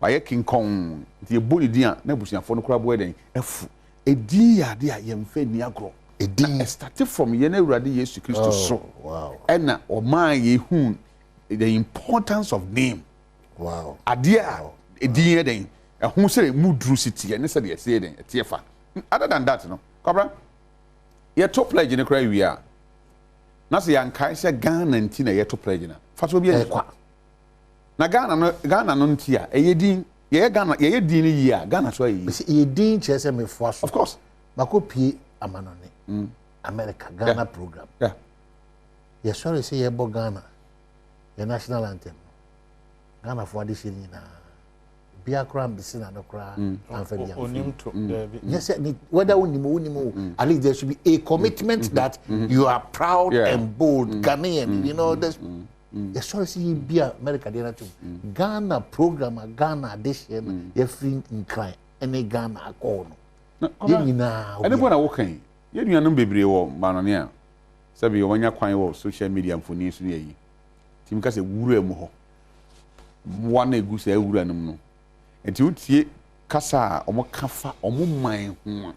waye king kong ti ebodi din a na busuafo no kura bo eden afu edin ya de a yemfa ni agro edin started from ye na urade Yesu Kristo so wow ena o man ye hu the importance of name wow ade a edin eden ehun se mudru city ne se de se eden etiefa. Other than that, no, Cobra, you're top pledge in the cry we are. Nasi yankai say Ghana and Tina, you're top pledge. Fast will be a qua. Na Ghana non tia, a yedin, ye Ghana, ye din year, Ghana so ye din chese me force. Of course. Mako P. Amanone. America, Ghana program. Yeah. You're sorry say ye bo Ghana, your national anthem. Ghana for this year. Bia kram bisina no kra amfa bia onimto yes whether unimu at least there should be a commitment that you are proud and bold Ghanaian you know there's yes sorry see bia America dey na too Ghana program Ghana this year you free in crime any Ghana akọ no yinina anybody na wo kan ye nuanum bebre wo manone a sabi wo nya kwan wo social media mfoni so yi tim ka se wura mu ho mo na egu se wura num no enti utie kasa omo kafa omo man ho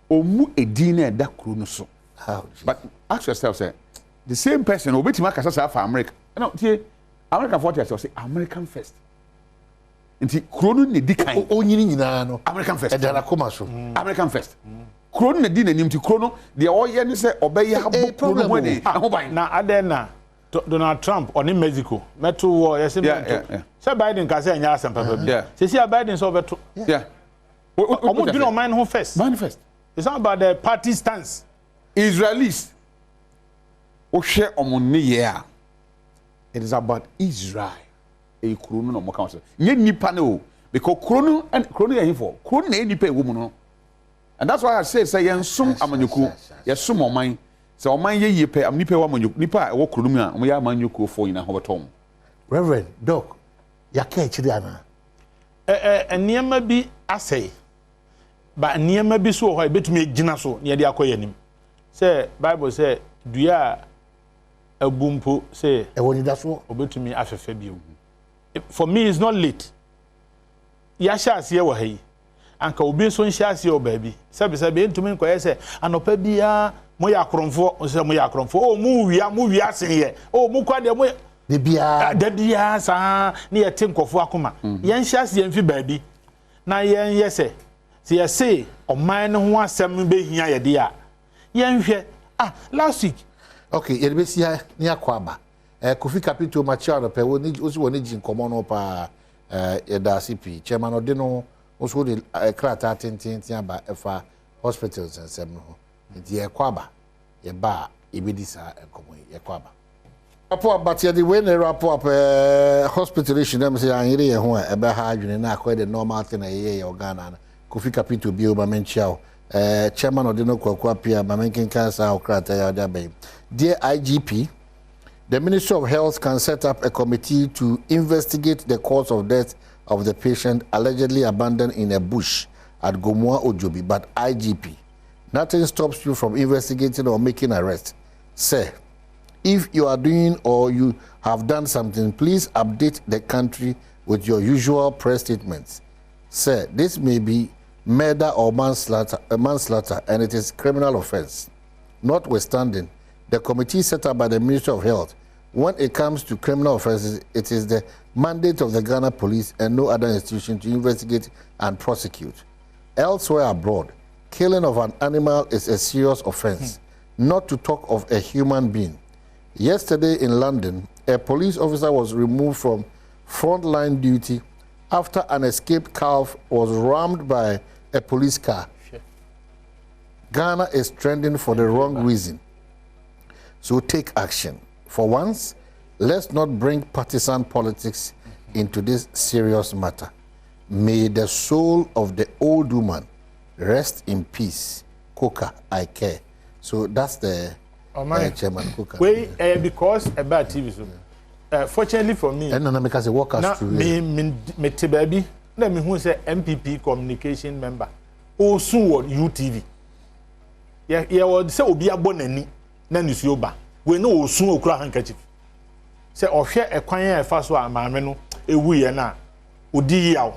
omu edin na da kuro no so but ask yourself say the same person obetima kasa sa for America no tie American 40 say American first enti kuro no ne di kan onyini nyina no American first edara koma so American first kuro no ne di nanim ti kuro no de oye ne se obeye abo kuro no mo de ho ban na adena Donald Trump on in Mexico meto war yes say Biden ka say anya asem papa bi say see Biden so beto omo do no mind who first it's not about the party stance Israelis o hwe omo ne ye a it is about Israel e kuro no mo kan so nye nipa ne o because kuro no ye hifo kuro na nipa e wo mu no and that's why I say yensum amanyoku yesum oman so oman ye yipe am nipa wa manyoku nipa e wo kuro mu a omo ya amanyoku fo ina ho betom Reverend Doc ya ka chiri ana enema bi asay ba enema bi so ho betumi gina so ne de akoye nim say Bible say dua abumpo say e woni da so obetumi afefe bi for me it's not late ya sha ase wo hayi anka obi so nhyia ase o baabi sebe entumi nkoye say anopa bia mo ya akromfo say mo ya akromfo o mu wia asenye o mu kwa de mo da bia sa ne yete nkofo akoma yen hia ase yen fi baabi na yen yese se yese oman ne ho asem be hia ye de a yen hwe last week okay ye be sia ni akwaba Kofi Kapito Machado pe woni woni jin komo no pa da CP chairman ode no oso de krata tintin aba efa hospitals ensem no nti ye kwaba ye ba ebedisa komo ye kwaba rapport but ye the way the rapport hospitalation dem say anyire ye ho e be ha adwene na akwa the normal thing ye Ghana Kofi Kapito bi o ba menchiao chairman ode no kwakwa pia ma menkin kansa krata ya da be dear IGP. The Ministry of Health can set up a committee to investigate the cause of death of the patient allegedly abandoned in a bush at Gomua Ojobi, but IGP, nothing stops you from investigating or making arrest. Sir, if you are doing or you have done something, please update the country with your usual press statements. Sir, this may be murder or manslaughter, and it is criminal offense. Notwithstanding, the committee set up by the Ministry of Health, when it comes to criminal offences, it is the mandate of the Ghana police and no other institution to investigate and prosecute. Elsewhere abroad, killing of an animal is a serious offence, not to talk of a human being. Yesterday in London, a police officer was removed from frontline duty after an escaped calf was rammed by a police car. Ghana is trending for the wrong reason. So take action. For once, let's not bring partisan politics into this serious matter. May the soul of the old woman rest in peace. Coca, I care. So that's the chairman Coca. Wait, because about TV. Fortunately for me, and then because walk us through. Me baby. Let me who say MPP communication member. Oh, soon UTV. Yeah, would say Obi Abonani. Then you see Oba. We know soon okra handkerchief. Say or share a quiet fast one, my menu. A we na. Udi yaw.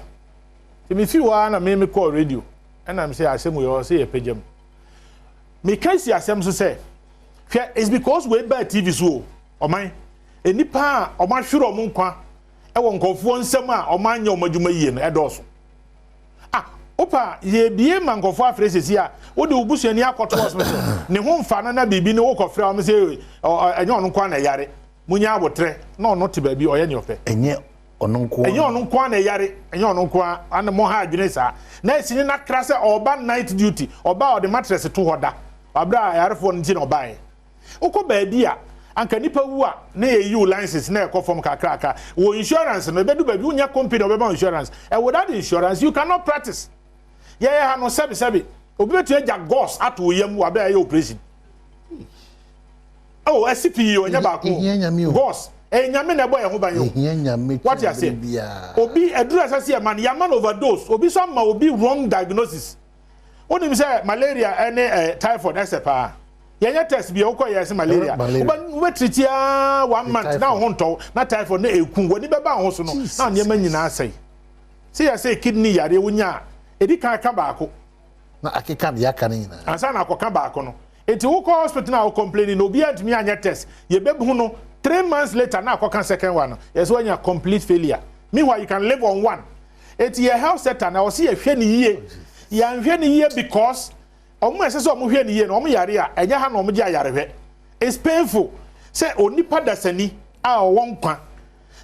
If you are, I may call radio. And I'm say I say we all say a page. Me can't see as to say. It's because we buy TV so. Or mine. Any pa or my sure or monkwa. I won't go for one summer or mine your Majuma and also. Ah, Opa, ye be a man go for phrases here. What do Bush and Yakot hospital? Ne home fanana be no walk of from say or a young kwana yare. Munya would tre. No, not to baby or any of it. And yet, or no kwana yare, and your no kwa, and the more hard genesa. Next in that class or bad night duty or bow the mattress to order. Abra, I have one tin or buy. Oko baby. Anka nipa wu a na EU license na ekofom kakraka wo insurance no be do baby unya company obeba insurance and without insurance you cannot practice yeah no sebi obi betu eja gos ato yam wa be aye operation oh SCP onya ba ko gos nyame na boy ho ban yo what you say obi edura sase man yaman overdose obi some obi wrong diagnosis onim say malaria and typhoid except yanya test bi okọ yes malaria we treat ya 1 month na honto na typhoid na ekun woni beba ho so no na nyema nyina asai say ya say kidney yare wonya edi kan ka baako na akeka ya kan nyina ansa na akoka baako no enti wo call hospital na wo complaining no bi antimi anya test ye bebu no 3 months later na akoka second one yes when you complete failure meanwhile you can live on one enti your health center na wo see ye hwe ni yie ya hwe ni yie because omo ese so omo hwe ni ye no omo yare a enya ha no omo gya yare hwe it's painful say onipa dasani a won kwa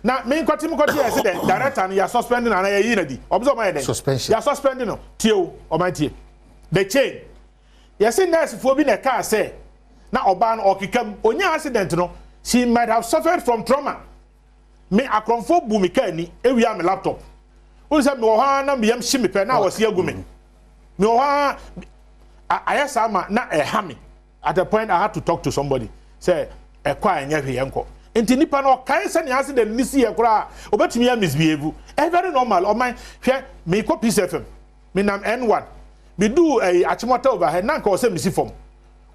na me kwati ese the director no ya suspending na ya yi na di obzo ma ye den suspension ya suspending no tie o ma tie the chain ya say nurse fo bi na car say na oba no okikam onya accident no she might have suffered from trauma me akronfo bu mi ka ni ewi am laptop o say me wo ha na me yam shi me pe na wo se agu me wo ha I na hami. At the point I had to talk to somebody. Say a quiet yanko. Inti nipa no kai se ni accident ni si ekura obetumi ya misbehave. Very normal. O man hwe me ko Peace FM. Me nam N1. Me do achimota over here na nka o se misi form.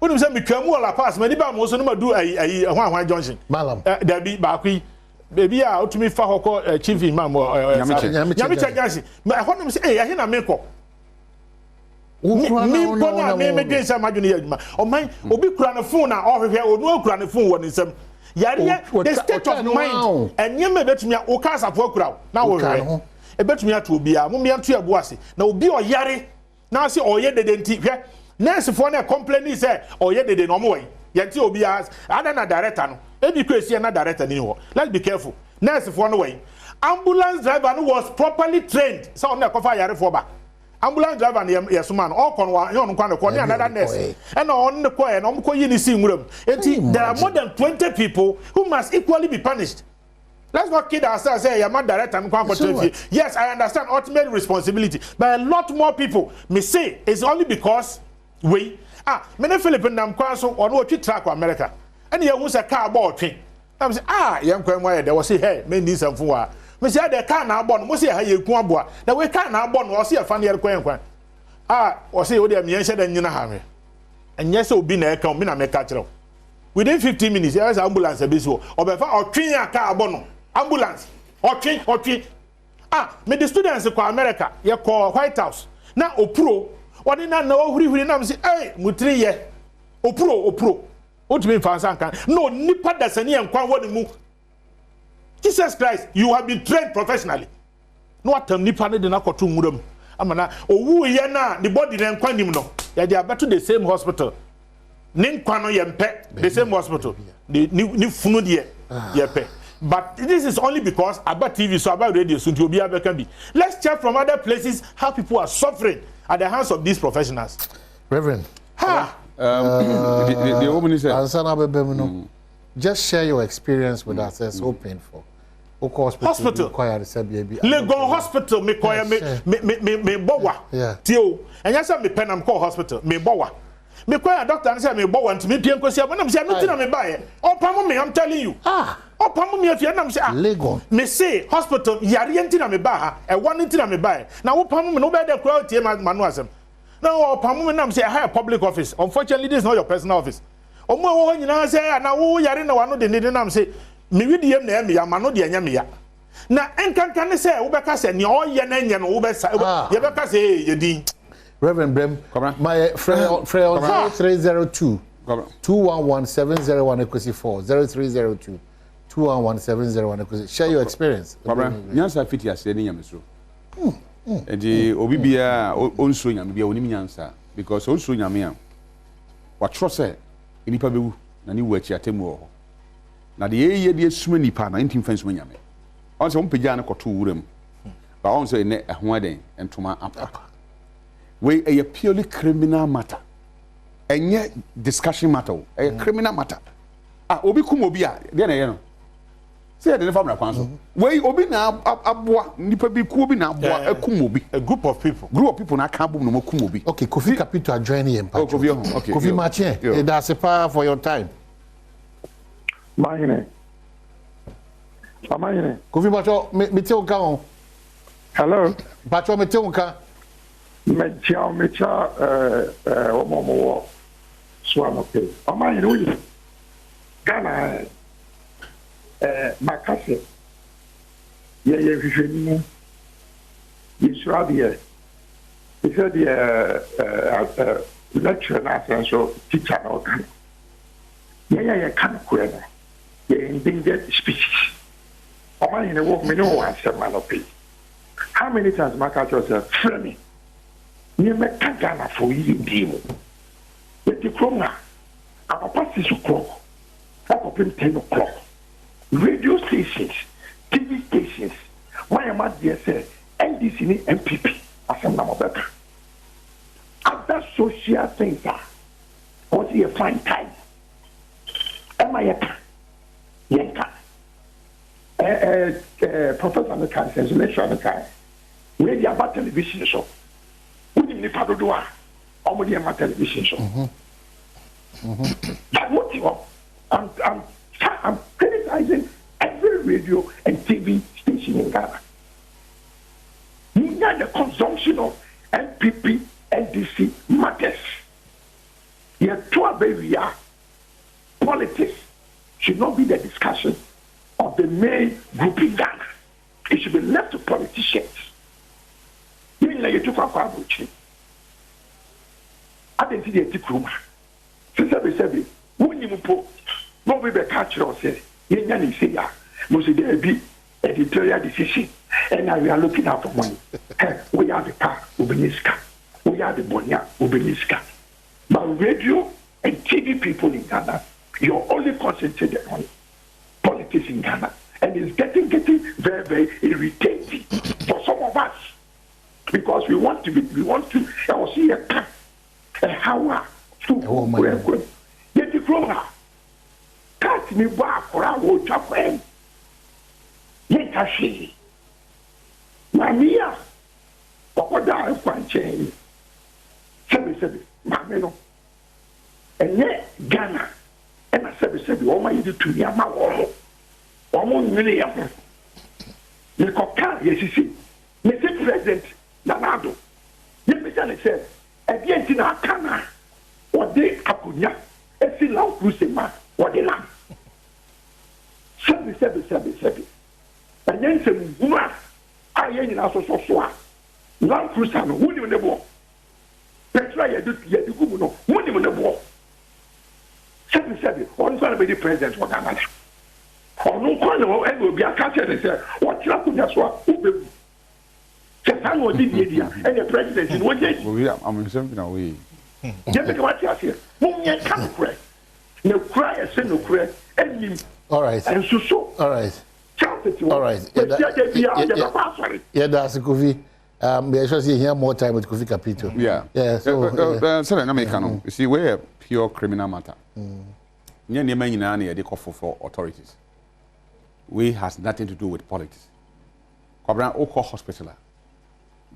Wonu se me twamu ola pass me ni ba mo so no ma do hwan junction. Malam. Da bi ba kwi baby a otumi fa hoko chief imam nyame chagansi. Me honum se ahe na me ko me gensa madwene ya adwuma o man obi kura na phone na ohwehwe onu kura na phone woni nsam yare the state of mind enyem ebetumi o ka asafo kura na wo hwe ebetumi ato obi a mumia to abo ase na obi o yare na ase oye dede nti hwe nurse for na complain say oye dede no mo we yanti obi a ada na director no ebi kwesi na director ni ho let's be careful nurse for no we ambulance driver no was properly trained so on na kofa yare for ba ambulance driver yes man all kon wa yon kwan ko another nurse and on the coin no ko yi ni si nwuram enti there are more than 20 people who must equally be punished. Let's not kid ourselves say you're not director and kwan ko yes I understand ultimate responsibility but a lot more people may say it's only because we many Philippine nam kwan so on what track America and you who say car board twin I'm say yan kwan why there was say hey me need some for me say the car na abon mo say ha ye ku aboa na we car na abon o say fa na yer kwan o say o de me yenhye da nyina ha me enye say obi na e kan me na me ka kire within 15 minutes there is ambulance be so obefa otwen ya car abon ambulance otwen me the students ko America ye call White House na opro woni na ohurihuri na me say mutiri ye opro o to me fa san kan no nipa dasani en kwan woni mu Jesus Christ, you have been trained professionally. No atam nipa ne de na koto nwuram. Amana owu ye na the body na nkwa nim no. Ya dey abeto the same hospital. Ne nkwa no ye mpe the same hospital. Ni funu de ye pe. But this is only because about TV, so about radio, soon to be able to be. Let's check from other places how people are suffering at the hands of these professionals. Reverend. Ha! The woman is just share your experience with us. It's so painful. Hospital. Legon hospital, me bowa. Yeah. Tio. And yes, me pen am call hospital, me bowa. Me call doctor and say me bowa to me pm ko say, I'm say nothing me buy. Oh, pam me, I'm telling you. Oh, pam me if you am say Legon. Me say hospital, yari enti me buy ha, e one enti me buy. Now pam me no be the crowd tie manu asem. Now pam me nam say I have a public office. Unfortunately, this is not your personal office. Omo wo nyina say na wo yari na wano de nam say me wi diem na me ya mano de anya me ya na enkanka ne say wo beka say ne oye na nya no wo be say ye beka say ye din Reverend Brem my friend 0302 211701 equals 4 0302 211701 equals share your experience nyansa fiti ase ne nyamesro edi obi bia onso nyame bia onim nyansa because onso nyame a wa trose nipa bewu na ni wu achi atemu ho na de ye de asuma nipa na ntim fans nyame on se ompagya na koto wuram ba on se ne ho aden entoma apa we a purely criminal matter enye discussion matter a criminal matter obi kum obi a de na ye no se de famra kwan so we obi na aboa nipa bi ku obi na aboa akum obi a group of people na ka bom no makum obi okay Kofi Capital join him okay Kofi Machien that's a power for your time Amahine. Kofi Bacho, me te unka on. Hello. Bacho me te unka. Me cha omo swano pe. Amahine uyi. Ghana makase. Ye hwehwani. Yisra de. Isa de lecture na so teacher na okan. Ye kan kwena. The endangered species. How many times Makacho said, Fleming, you make Kagana for you, Demo. Let the Krona, our passes to clock, up in 10 o'clock. Radio stations, TV stations, why am I there? Say, NDC, MPP, as a number better. Other social things are, what's a fine time? Am I a Yanka? Professor Mekan says, lecture Mekan. Where the about television show? Who didn't the Padoa? Or would you have television show? That's what you want. I'm criticizing every radio and TV station in Ghana. You know the consumption of NPP, NDC matters. Here, we are. Politics should not be the discussion of the main group in Ghana. It should be left to politicians. Even like you took up our bullshit. I didn't see the Tikruma. Since when you put, no be the culture or say, you say, yeah, must there be editorial decision, and now we are looking out for money. We are the car, Ubeniska. We are the Bonia, Ubeniska. But radio and TV people in Ghana, you're only concentrated on politics in Ghana, and it's getting very, very irritating for some of us because we want to. I will see a how to get the program. Cut me back for our Japan. Yet I see. Mamia, what I can change. Seven, Mamino, and yet Ghana. And I said, all my to Yama or 1 million. The Coca, yes, you see, Mr. President Nanado. Yes, said, at the end in our Cana, what they Apunya, and see Lao Crusema, what they land. 7. And then some woman, I ain't also so. Lao Crusano, who you never. Petra, you do, who you never. 7. One going to be the president for Ghana. Or no one will be a catcher and say, what happened? That's what who be. Japan was the media and the president in one day. I'm something away. Just what you say. Whom you can't cry. No cry, I say no cry. And all right. And so. All right. All right. Yeah, that's Kofi. I should say here more time with Kofi Capito. Yeah. Yeah. So, you see, we're a pure criminal matter. For authorities. We has nothing to do with politics. Kwabran Oko Hospital.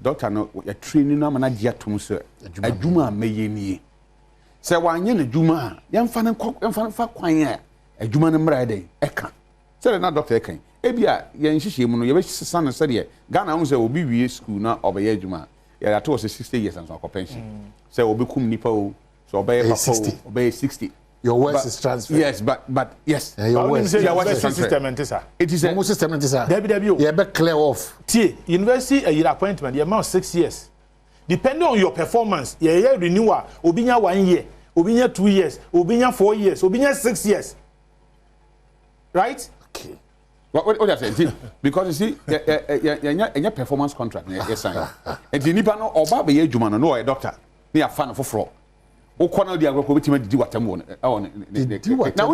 Doctor no you're training na manager to sir. Adwuma meyeni. Say wanye na adwuma, yemfa fa kwan a adwuma no mra den eka. Say na doctor eka. Ebia ye nhihye mu no ye be sesa no say de Ghana hu say obi wie school na obeye adwuma. Ya that was 60 years and so pension. Say obi kum nipa o, so obeye papa o, obeye 60. Your worst is transfer. Yes, but yes. Your worst is system and this. It is a system and this. W. Yeah, but clear off. T university a year appointment. You amount 6 years. Depending on your performance, you renewal. Obinya 1 year, obinya 2 years, obinya 4 years, obinya 6 years. Right? Okay. What I say? Because you see, your performance contract, yes, sign. And the nipa no oba be adwuma no a doctor. Me a fan for fraud. Now, what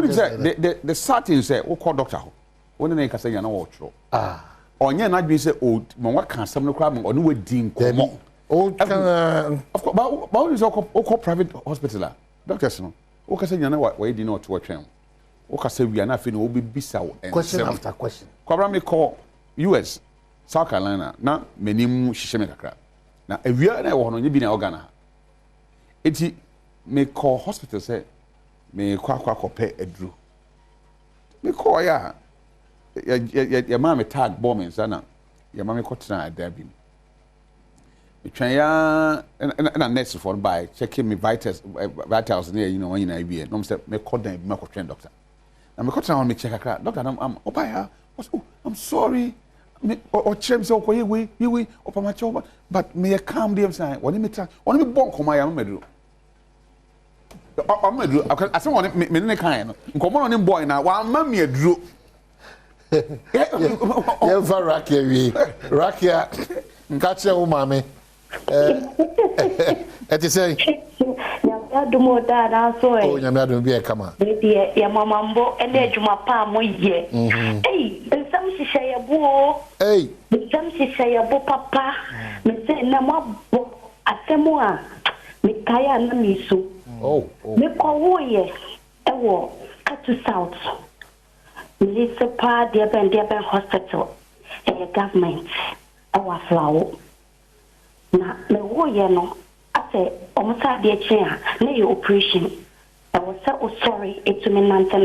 is that? The certain say, "Oh, call doctor." When they can say, "You know what?" Or you not be say, "Oh, what can some crime or no dean come?" Of course, but is all private hospital. Doctors, no. Okay, say you know what? Why did not watch him? Okay, say we are not feeling. We be so question after question. Kwabra me call US, South Carolina. Na menimu shisheme kakra. Na ewia na wo no nye bi na organ ha. Eti me call hospital say me kwa pay edru. Me call ya ma me tag bombing sana. Ya ma me kotina adabi. Me twan ya na nurse for by checking me vitals near you know when you na be. No say me call them me ko train doctor. Na me kotina on me check akra. Doctor I'm opaya. I'm sorry. Me or chem say okoye we opamacho but me calm them say. Woni me try. Woni me bon koma ya me do. I say one me ne kan no nkomo no ne boy na wa ma me aduro ye va rakia nka che wo mame eti say Adom da na so oh nyame adom bi e kama ya mama mbo ene adwuma pa mo ye nsam hihye ye bo nsam hihye ye bo papa me say na mo asemo a me kaya na mi so me ko ye ewo Katu South municipal Deben hospital government our flower na me wo ye no ase omusa de chia na your operation I was so sorry it's me nante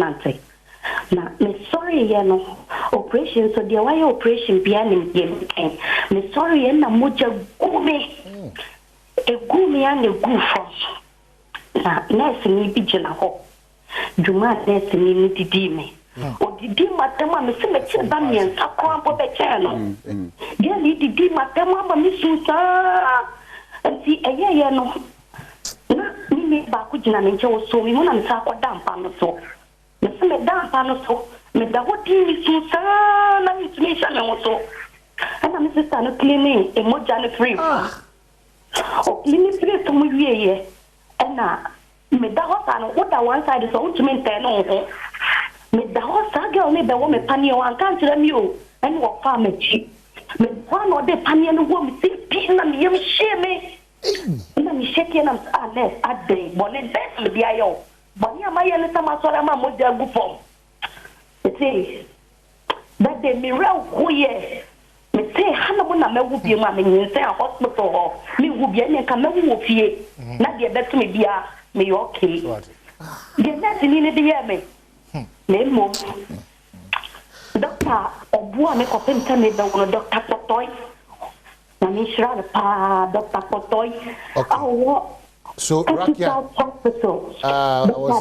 na me sorry ye no operation so dia why operation bia nim ye me sorry ye na moja gumi egumi ya ne gufo na nurse ni bi gina ho djuma nurse ni didi me o didi matema me se me che ba mi en sakwa bo be che no dia ni didi matema ma mi susa anti eye no na ni me ba ku gina me che o so mi na me sakwa dampa no so me se me dampa no so me da ho di mi susa na mi tumi sha me wo so ana me sister no cleaning e moja no free o cleaning free to mu wie ye na me da hosa no oda one side so ultimate no ho me da hosa girl me be wo me panie wan kan tira mi o ani wo fa me chi me kwa no de panie no wo me si pi na me yem sheme na me sheke na less ade bole best me dia yo boni amaye le sama so ma mo de agu fom eti that de me real kuye me say hana mo na me wu bi ma me nse a hospital ho me wu bi ne ka me wu ofie na de beto me bia me okay de na tini ne de me me mo doctor obu me ko penta me da wono doctor Potoy na me shira pa doctor Potoy awo so Rakia hospital I was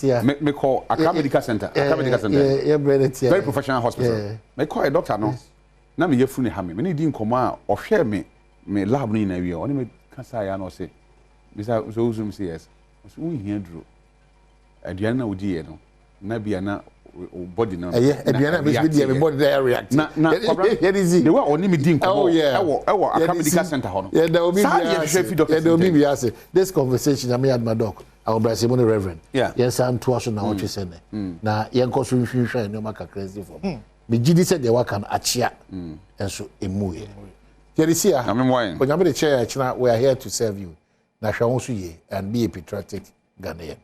saying me call Accra Medical Center very professional hospital me call a doctor no na me yefunu ha me need nkomo a ohwe me lab no na wie oni me kasa ya no say bisa so zoom CS so we here dro aduan na odi ye no na bia na body no aduan na be dia me body dey react na the way oni me din nkomo ewo Accra Medical Center ho no yeah there will be this conversation I me had my doc our blessing money reverend yes and to us na what you said na yen ko so hwehwe no maka crazy for me gidi said the work can achia enso emuye yerisia onyame de chair china we are here to serve you na hwa wo so ye and be a patriotic Ghanaian.